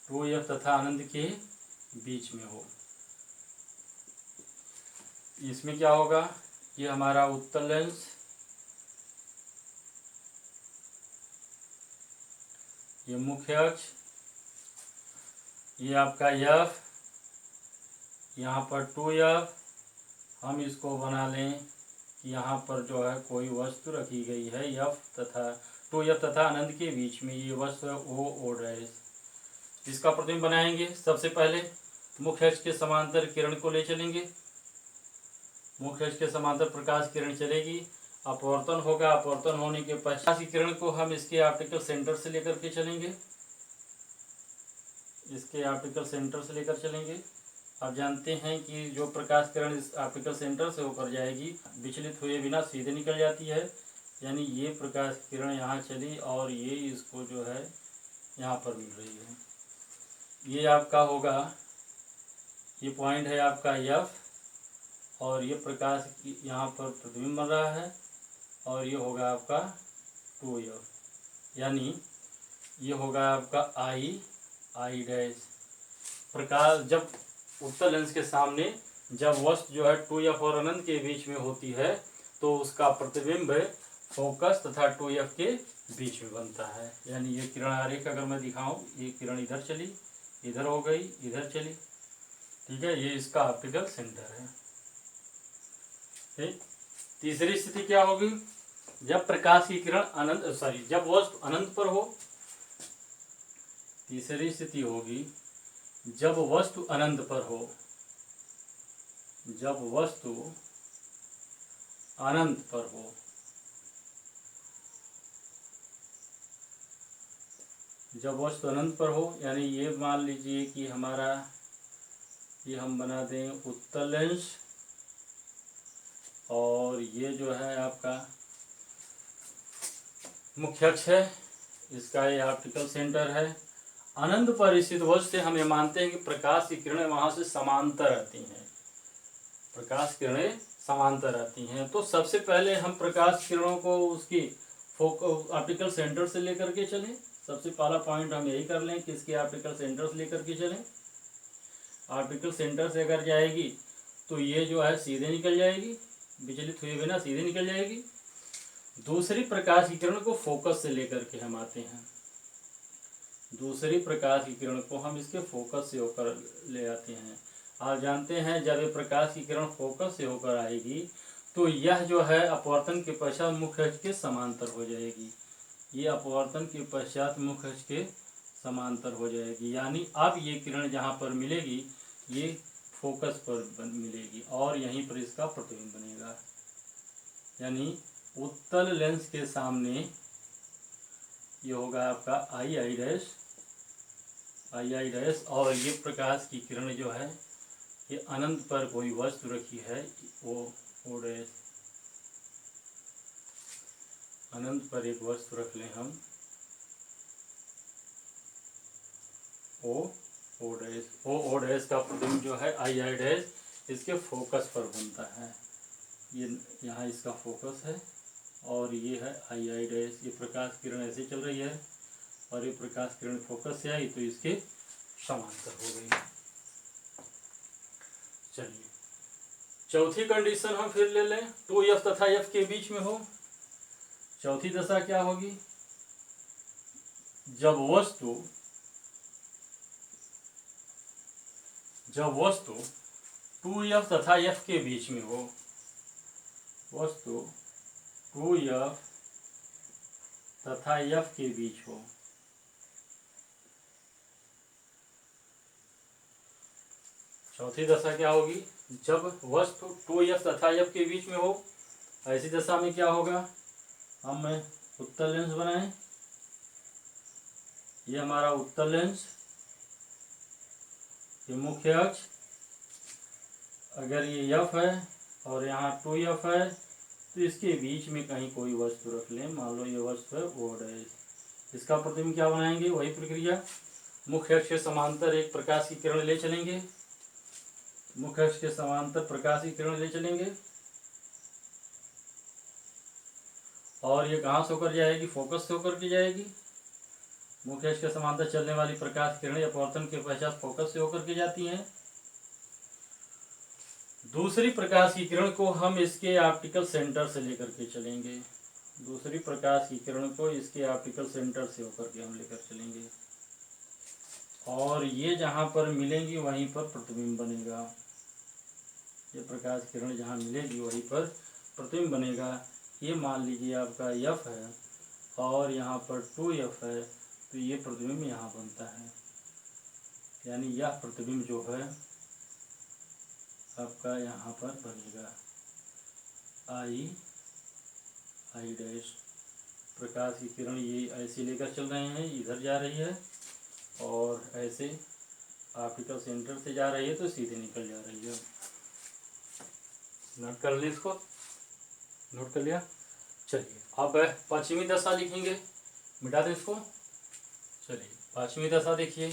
2f तथा अनंत के बीच में हो। इसमें क्या होगा? ये हमारा उत्तल लेंस, ये मुख्य अक्ष, ये आपका f, यहाँ पर 2f। हम इसको बना लें कि यहाँ पर जो है कोई वस्तु रखी गई है f तथा 2f तथा अनंत के बीच में, ये वस्तु है O'। इसका प्रतिबिंब बनाएंगे। सबसे पहले मुख्य अक्ष के समांतर किरण को ले चलेंगे, मुख्य अक्ष के समांतर प्रकाश किरण चलेगी अपवर्तन होगा। अपवर्तन होने के पश्चात की किरण को हम इसके ऑप्टिकल सेंटर से लेकर के चलेंगे, इसके ऑप्टिकल सेंटर से लेकर चलेंगे। आप जानते हैं कि जो प्रकाश किरण इस ऑप्टिकल सेंटर से होकर जाएगी, विचलित हुए बिना सीधे निकल जाती है। यानी ये प्रकाश किरण यहाँ चली और ये इसको जो है यहाँ पर मिल रही है। ये आपका होगा, ये पॉइंट है आपका एफ, और ये प्रकाश यहाँ पर प्रतिबिंब बन रहा है, और ये होगा आपका 2f, यानी ये होगा आपका आई डैश। प्रकाश जब उत्तल लेंस के सामने जब वस्तु जो है 2f और अनंत के बीच में होती है तो उसका प्रतिबिंब फोकस तथा 2f के बीच में बनता है। यानी ये किरण आरेख अगर मैं दिखाऊं, ये किरण इधर चली, इधर हो गई, इधर चली, ठीक है, ये इसका ऑप्टिकल सेंटर है। ठीक, तीसरी स्थिति क्या होगी? जब प्रकाश की किरण जब वस्तु अनंत पर हो। तीसरी स्थिति होगी जब वस्तु अनंत पर हो। जब वस्तु अनंत पर हो, जब वस्तु अनंत पर हो, यानी ये मान लीजिए कि हमारा ये हम बना दें उत्तल लेंस, और ये जो है आपका मुख्य अक्ष है, इसका ये ऑप्टिकल सेंटर है। अनंत पर स्थित वस्तु से हम ये मानते हैं कि प्रकाश की किरणें वहां से समांतर आती हैं, प्रकाश किरणें समांतर आती हैं। तो सबसे पहले हम प्रकाश किरणों को उसकी ऑप्टिकल सेंटर से लेकर के चलें। सबसे पहला पॉइंट हम यही कर लें कि इसके ऑप्टिकल सेंटर से लेकर के चलें। ऑप्टिकल सेंटर से अगर जाएगी तो ये जो है सीधे निकल जाएगी, विचलित हुए बिना सीधे निकल जाएगी। दूसरी प्रकाश की किरण को फोकस से लेकर के हम आते हैं, दूसरी प्रकाश की किरण को हम इसके फोकस से होकर ले आते हैं। आप जानते हैं जब ये प्रकाश की किरण फोकस से होकर आएगी तो यह जो है अपवर्तन के पश्चात मुख्य अक्ष के समांतर हो जाएगी। ये अपवर्तन के पश्चात मुख्य अक्ष के समांतर हो जाएगी, यानी अब ये किरण जहाँ पर मिलेगी ये फोकस पर मिलेगी और यहीं पर इसका प्रतिबिंब बनेगा। यानी उत्तल लेंस के सामने ये होगा आपका आई डैश, और ये प्रकाश की किरण जो है ये अनंत पर कोई वस्तु रखी है, ओ डैश। अनंत पर एक वस्तु रख लें हम, ओ डैश का प्रतिबिंब जो है आई डैश इसके फोकस पर बनता है। ये यहाँ इसका फोकस है और ये है आई डैश। ये प्रकाश किरण ऐसे चल रही है और ये प्रकाश किरण फोकस से आई तो इसके समांतर हो गई। चलिए चौथी कंडीशन हम फिर ले लें, 2f तथा f के बीच में हो। चौथी दशा क्या होगी? जब वस्तु 2f तथा f के बीच में हो, वस्तु 2f तथा f के बीच हो। चौथी दशा क्या होगी? जब वस्तु 2f तथा f के बीच में हो, ऐसी दशा में क्या होगा? हम उत्तल लेंस बनाएं, ये हमारा उत्तल लेंस, ये मुख्य अक्ष, अगर ये f है और यहाँ 2f है तो इसके बीच में कहीं कोई वस्तु रख लें, मान लो ये वस्तु है ओ डैश। इसका प्रतिबिंब क्या बनाएंगे? वही प्रक्रिया, मुख्य अक्ष के समांतर एक प्रकाश की किरण ले चलेंगे, मुख्य अक्ष के समांतर प्रकाश की किरण ले चलेंगे और ये कहाँ से होकर जाएगी? फोकस से होकर के जाएगी। मुख्य अक्ष के समांतर चलने वाली प्रकाश किरणें अपवर्तन के पश्चात फोकस से होकर के जाती हैं। दूसरी प्रकाश की किरण को हम इसके ऑप्टिकल सेंटर से लेकर के चलेंगे, दूसरी प्रकाश की किरण को इसके ऑप्टिकल सेंटर से होकर के हम लेकर चलेंगे और ये जहाँ पर मिलेंगी वहीं पर प्रतिबिंब बनेगा। ये प्रकाश किरण जहाँ मिलेगी वहीं पर प्रतिबिंब बनेगा। ये मान लीजिए आपका f है और यहाँ पर 2f है तो ये प्रतिबिंब यहाँ बनता है। यानी यह प्रतिबिंब जो है आपका यहाँ पर बनेगा आई आई डैश। प्रकाश की किरण ये ऐसे लेकर चल रहे हैं, इधर जा रही है और ऐसे ऑप्टिकल सेंटर से जा रही है तो सीधे निकल जा रही है। नोट कर ली इसको, नोट कर लिया। चलिए अब पांचवी दशा लिखेंगे, मिटा दें इसको। चलिए पांचवी दशा देखिए,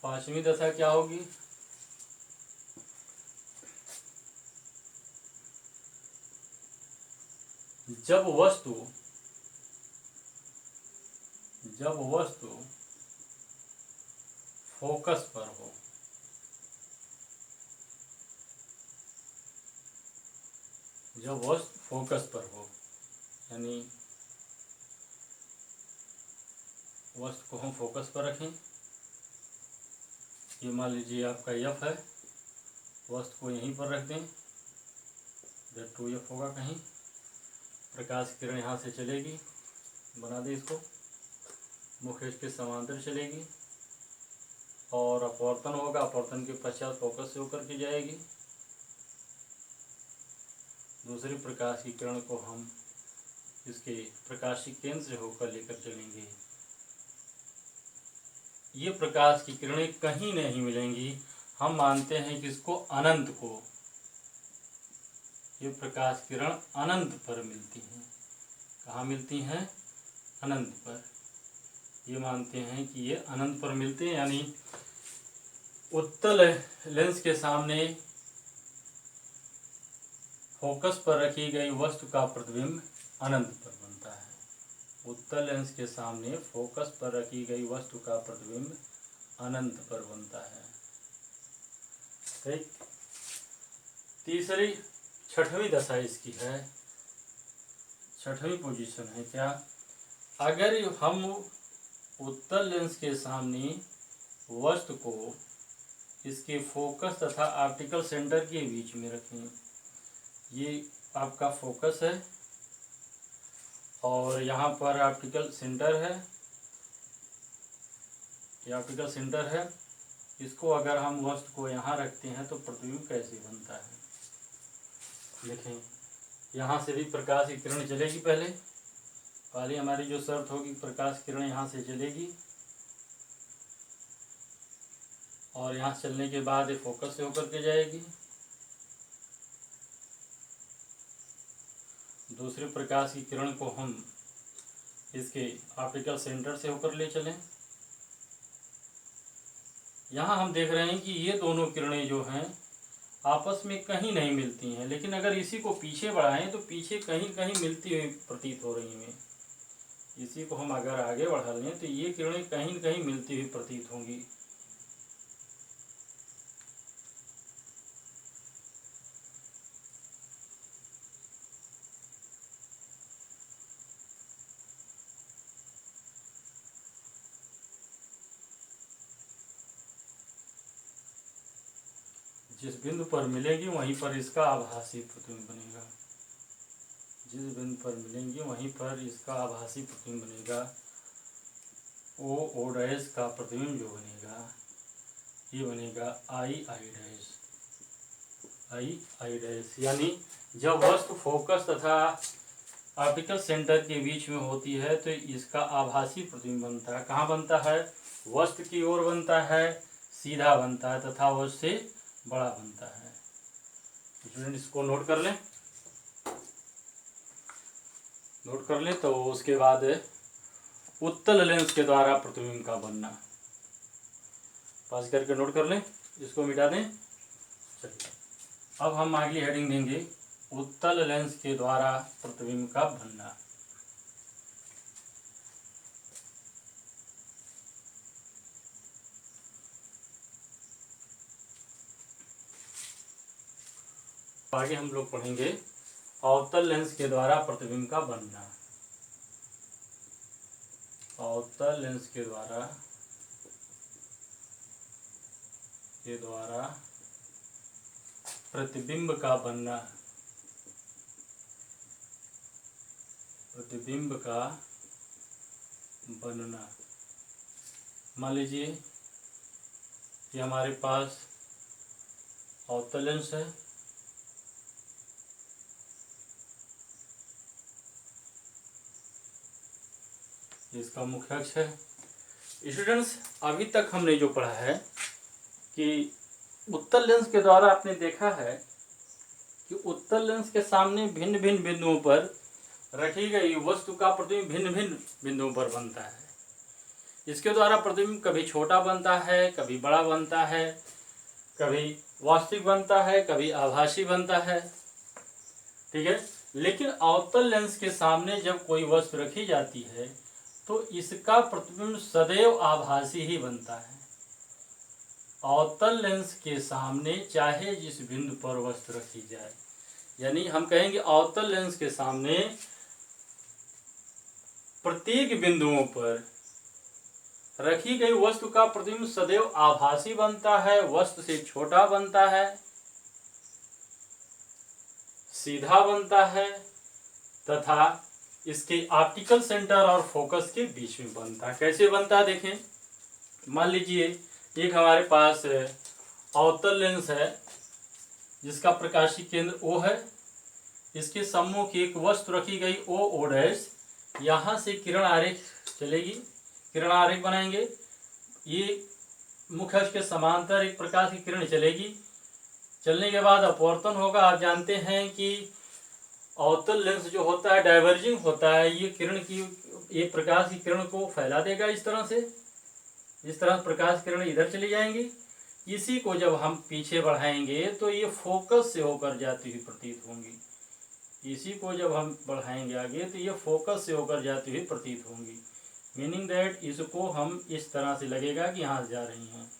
पांचवी दशा क्या होगी? जब वस्तु फोकस पर हो, जब वस्तु फोकस पर हो, यानी वस्तु को हम फोकस पर रखें। ये मान लीजिए आपका एफ है, वस्तु को यहीं पर रख दें, इधर 2F होगा कहीं। प्रकाश किरण यहाँ से चलेगी, बना दें इसको, मुख्य इसके समांतर चलेगी और अपवर्तन होगा, अपवर्तन के पश्चात फोकस से होकर के जाएगी। दूसरी प्रकाश की किरण को हम इसके प्रकाशिक केंद्र से होकर लेकर चलेंगे। ये प्रकाश की किरणें कहीं नहीं मिलेंगी, हम मानते हैं कि इसको अनंत को, ये प्रकाश किरण अनंत पर मिलती हैं। कहाँ मिलती हैं? अनंत पर। ये मानते हैं कि ये अनंत पर मिलते हैं, यानी उत्तल लेंस के सामने फोकस पर रखी गई वस्तु का प्रतिबिंब अनंत पर बनता है। उत्तल लेंस के सामने फोकस पर रखी गई वस्तु का प्रतिबिंब अनंत पर बनता है। ठीक। तीसरी छठवीं दशा इसकी है, छठवीं पोजीशन है क्या? अगर हम उत्तल लेंस के सामने वस्तु को इसके फोकस तथा ऑप्टिकल सेंटर के बीच में रखें, ये आपका फोकस है और यहाँ पर ऑप्टिकल सेंटर है, ये ऑप्टिकल सेंटर है। इसको अगर हम वस्तु को यहाँ रखते हैं तो प्रतिबिंब कैसे बनता है? देखें, यहाँ से भी प्रकाश की किरण चलेगी। पहले हमारी जो शर्त होगी, प्रकाश किरण यहाँ से चलेगी और यहाँ चलने के बाद ये फोकस से होकर के जाएगी। दूसरे प्रकाश की किरण को हम इसके ऑप्टिकल सेंटर से होकर ले चलें। यहाँ हम देख रहे हैं कि ये दोनों किरणें जो हैं आपस में कहीं नहीं मिलती हैं, लेकिन अगर इसी को पीछे बढ़ाएं तो पीछे कहीं कहीं मिलती हुई प्रतीत हो रही हैं। इसी को हम अगर आगे बढ़ा लें तो ये किरणें कहीं कहीं मिलती हुई प्रतीत होंगी। जिस बिंदु पर मिलेगी वहीं पर इसका आभासी प्रतिबिंब बनेगा। जिस बिंदु पर मिलेंगी वहीं पर इसका आभासी प्रतिबिंब बनेगा। ओ डैश का प्रतिबिंब जो बनेगा ये बनेगा आई डैश। यानी जब वस्तु फोकस तथा ऑप्टिकल सेंटर के बीच में होती है तो इसका आभासी प्रतिबिंब बनता है। कहाँ बनता है? वस्तु की ओर बनता है, सीधा बनता है तथा वस्तु से बड़ा बनता है। स्टूडेंट इसको नोट कर लें, नोट कर लें। तो उसके बाद उत्तल लेंस के द्वारा प्रतिबिंब का बनना, पास करके नोट कर लें, इसको मिटा दें। चलिए अब हम अगली हेडिंग देंगे, उत्तल लेंस के द्वारा प्रतिबिंब का बनना। आगे हम लोग पढ़ेंगे अवतल लेंस के द्वारा प्रतिबिंब का बनना। अवतल लेंस के द्वारा प्रतिबिंब का बनना, प्रतिबिंब का बनना। मान लीजिए ये हमारे पास अवतल लेंस है इसका मुख्य अक्ष है। स्टूडेंट्स, अभी तक हमने जो पढ़ा है कि उत्तल लेंस के द्वारा आपने देखा है कि उत्तल लेंस के सामने भिन्न भिन्न बिंदुओं पर रखी गई वस्तु का प्रतिबिंब भिन्न भिन्न बिंदुओं पर बनता है। इसके द्वारा प्रतिबिंब कभी छोटा बनता है, कभी बड़ा बनता है, कभी वास्तविक बनता है, कभी आभासी बनता है। ठीक है, लेकिन अवतल लेंस के सामने जब कोई वस्तु रखी जाती है तो इसका प्रतिबिंब सदैव आभासी ही बनता है। अवतल लेंस के सामने चाहे जिस बिंदु पर वस्तु रखी जाए, यानी हम कहेंगे अवतल लेंस के सामने प्रत्येक बिंदुओं पर रखी गई वस्तु का प्रतिबिंब सदैव आभासी बनता है, वस्तु से छोटा बनता है, सीधा बनता है तथा इसके ऑप्टिकल सेंटर और फोकस के बीच में बनता है। कैसे बनता है देखें, मान लीजिए एक हमारे पास अवतल लेंस है जिसका प्रकाशीय केंद्र O है। इसके सम्मुख एक वस्तु रखी गई O'। यहाँ से किरण आरेख चलेगी, किरण आरेख बनाएंगे। ये मुख्य अक्ष के समांतर एक प्रकाश की किरण चलेगी। चलने के बाद अपवर्तन होगा। आप जानते हैं कि अवतल लेंस जो होता है डाइवर्जिंग होता है। ये किरण की, ये प्रकाश की किरण को फैला देगा इस तरह से, इस तरह प्रकाश किरण इधर चली जाएंगी। इसी को जब हम पीछे बढ़ाएंगे तो ये फोकस से होकर जाती हुई प्रतीत होंगी। इसी को जब हम बढ़ाएंगे आगे तो ये फोकस से होकर जाती हुई प्रतीत होंगी। मीनिंग दैट इसको हम इस तरह से लगेगा कि यहाँ जा रही हैं।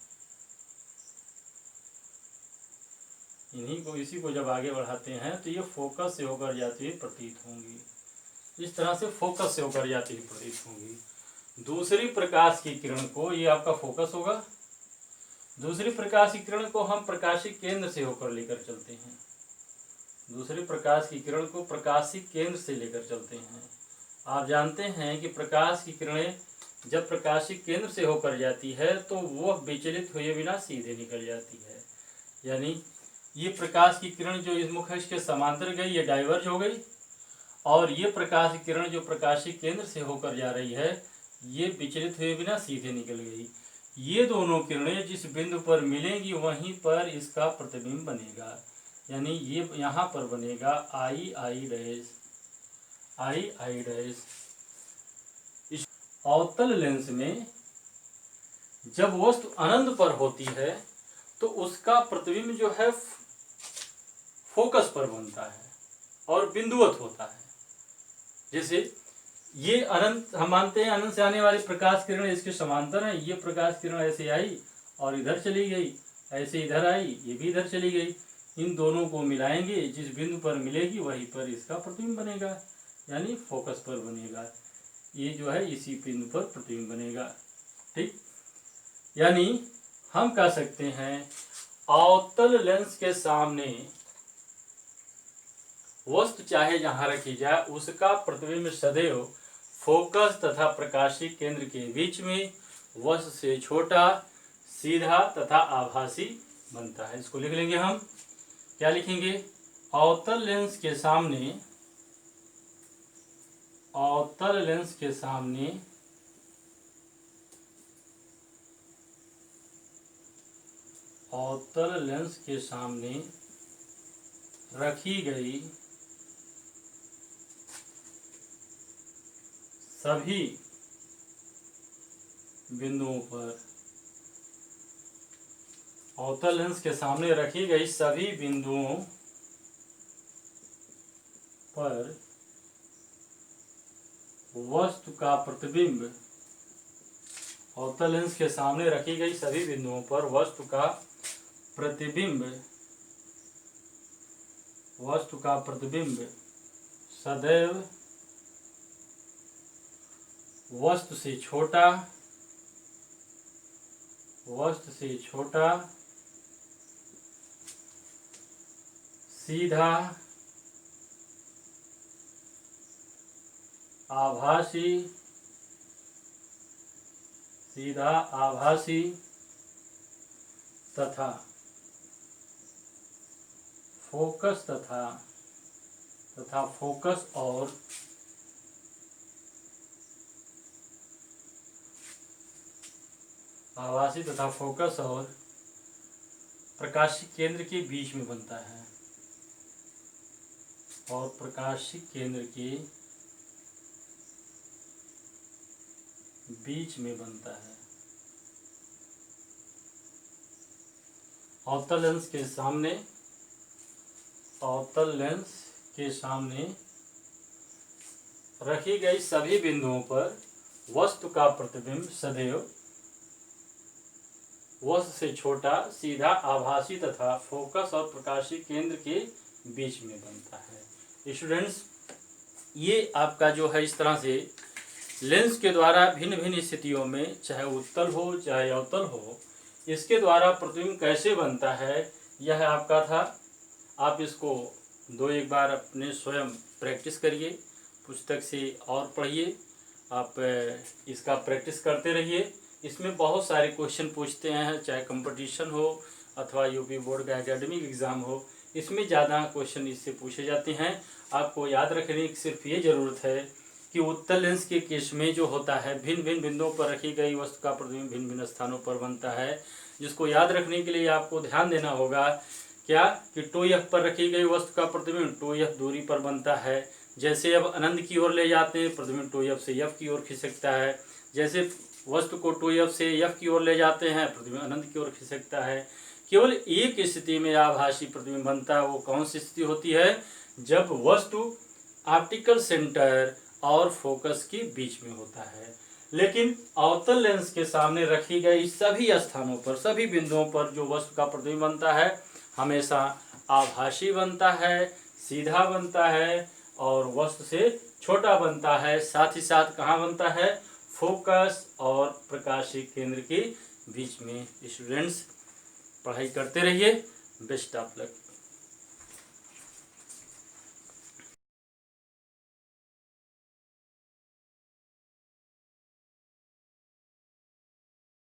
इन्हीं को, इसी को जब आगे बढ़ाते हैं तो ये फोकस से होकर जाती हुई प्रतीत होंगी। इस तरह से फोकस से होकर जाती हुई प्रतीत होंगी। दूसरी प्रकाश की किरण को, ये आपका फोकस होगा। दूसरी प्रकाश की किरण को हम प्रकाशिक केंद्र से होकर लेकर चलते हैं। दूसरी प्रकाश की किरण को प्रकाशिक केंद्र से लेकर चलते हैं। आप जानते हैं कि प्रकाश की किरणें जब प्रकाशिक केंद्र से होकर जाती है तो वह विचलित हुए बिना सीधे निकल जाती है। यानी ये प्रकाश की किरण जो इस मुख्य अक्ष के समांतर गई, ये डाइवर्ज हो गई, और ये प्रकाश की किरण जो प्रकाशिक केंद्र से होकर जा रही है ये विचलित हुए बिना सीधे निकल गई। ये दोनों किरणें जिस बिंदु पर मिलेंगी वहीं पर इसका प्रतिबिंब बनेगा। यानी ये यहाँ पर बनेगा I डैश। इस अवतल लेंस में जब वस्तु अनंत पर होती है तो उसका प्रतिबिंब जो है फोकस पर बनता है और बिंदुवत होता है। जैसे ये अनंत, हम मानते हैं अनंत से आने वाली प्रकाश किरण इसके समांतर है। ये प्रकाश किरण ऐसे आई और इधर चली गई, ऐसे इधर आई, ये भी इधर चली गई। इन दोनों को मिलाएंगे, जिस बिंदु पर मिलेगी वहीं पर इसका प्रतिबिंब बनेगा, यानी फोकस पर बनेगा। ये जो है इसी बिंदु पर प्रतिबिंब बनेगा। ठीक, यानी हम कह सकते हैं अवतल लेंस के सामने वस्तु चाहे जहां रखी जाए उसका प्रतिबिंब सदैव फोकस तथा प्रकाशीय केंद्र के बीच में वस्तु से छोटा, सीधा तथा आभासी बनता है। इसको लिख लेंगे हम, क्या लिखेंगे, अवतल लेंस के सामने, अवतल लेंस के सामने अवतल लेंस के सामने रखी गई सभी बिंदुओं पर, अवतल लेंस के सामने रखी गई सभी बिंदुओं पर वस्तु का प्रतिबिंब, अवतल लेंस के सामने रखी गई सभी बिंदुओं पर वस्तु का प्रतिबिंब, वस्तु का प्रतिबिंब सदैव वस्तु से छोटा, वस्तु से छोटा, सीधा, आभासी, सीधा, आभासी तथा फोकस तथा फोकस और आभासी तथा फोकस और प्रकाशिक केंद्र के बीच में बनता है, और प्रकाशिक केंद्र के बीच में बनता है। अवतल लेंस के सामने, अवतल लेंस के सामने रखी गई सभी बिंदुओं पर वस्तु का प्रतिबिंब सदैव वस्तु से छोटा, सीधा, आभासी तथा फोकस और प्रकाशिक केंद्र के बीच में बनता है। स्टूडेंट्स, ये आपका जो है इस तरह से लेंस के द्वारा भिन्न भिन्न स्थितियों में, चाहे उत्तल हो चाहे अवतल हो, इसके द्वारा प्रतिबिंब कैसे बनता है, यह आपका था। आप इसको एक बार अपने स्वयं प्रैक्टिस करिए, पुस्तक से और पढ़िए, आप इसका प्रैक्टिस करते रहिए। इसमें बहुत सारे क्वेश्चन पूछते हैं, चाहे कंपटीशन हो अथवा यूपी बोर्ड का एकेडमिक एग्ज़ाम हो, इसमें ज़्यादा क्वेश्चन इससे पूछे जाते हैं। आपको याद रखने की सिर्फ ये ज़रूरत है कि उत्तल लेंस के केस में जो होता है, भिन्न भिन्न बिंदुओं पर रखी गई वस्तु का प्रतिबिंब भिन्न भिन्न स्थानों पर बनता है। जिसको याद रखने के लिए आपको ध्यान देना होगा क्या कि 2f पर रखी गई वस्तु का प्रतिबिंब 2f दूरी पर बनता है। जैसे अब अनंत की ओर ले जाते हैं, प्रतिबिंब 2f से f की ओर खिसकता है। जैसे वस्तु को 2f से f की ओर ले जाते हैं, प्रतिबिंब अनंत की ओर खिसकता है। केवल एक स्थिति में आभासी प्रतिबिंब बनता है। वो कौन सी स्थिति होती है? जब वस्तु ऑप्टिकल सेंटर और फोकस के बीच में होता है। लेकिन अवतल लेंस के सामने रखी गई सभी स्थानों पर, सभी बिंदुओं पर जो वस्तु का प्रतिबिंब बनता है, हमेशा आभासी बनता है, सीधा बनता है और वस्तु से छोटा बनता है। साथ ही साथ कहाँ बनता है? फोकस और प्रकाशिक केंद्र के बीच में। स्टूडेंट्स, पढ़ाई करते रहिए। Best of luck.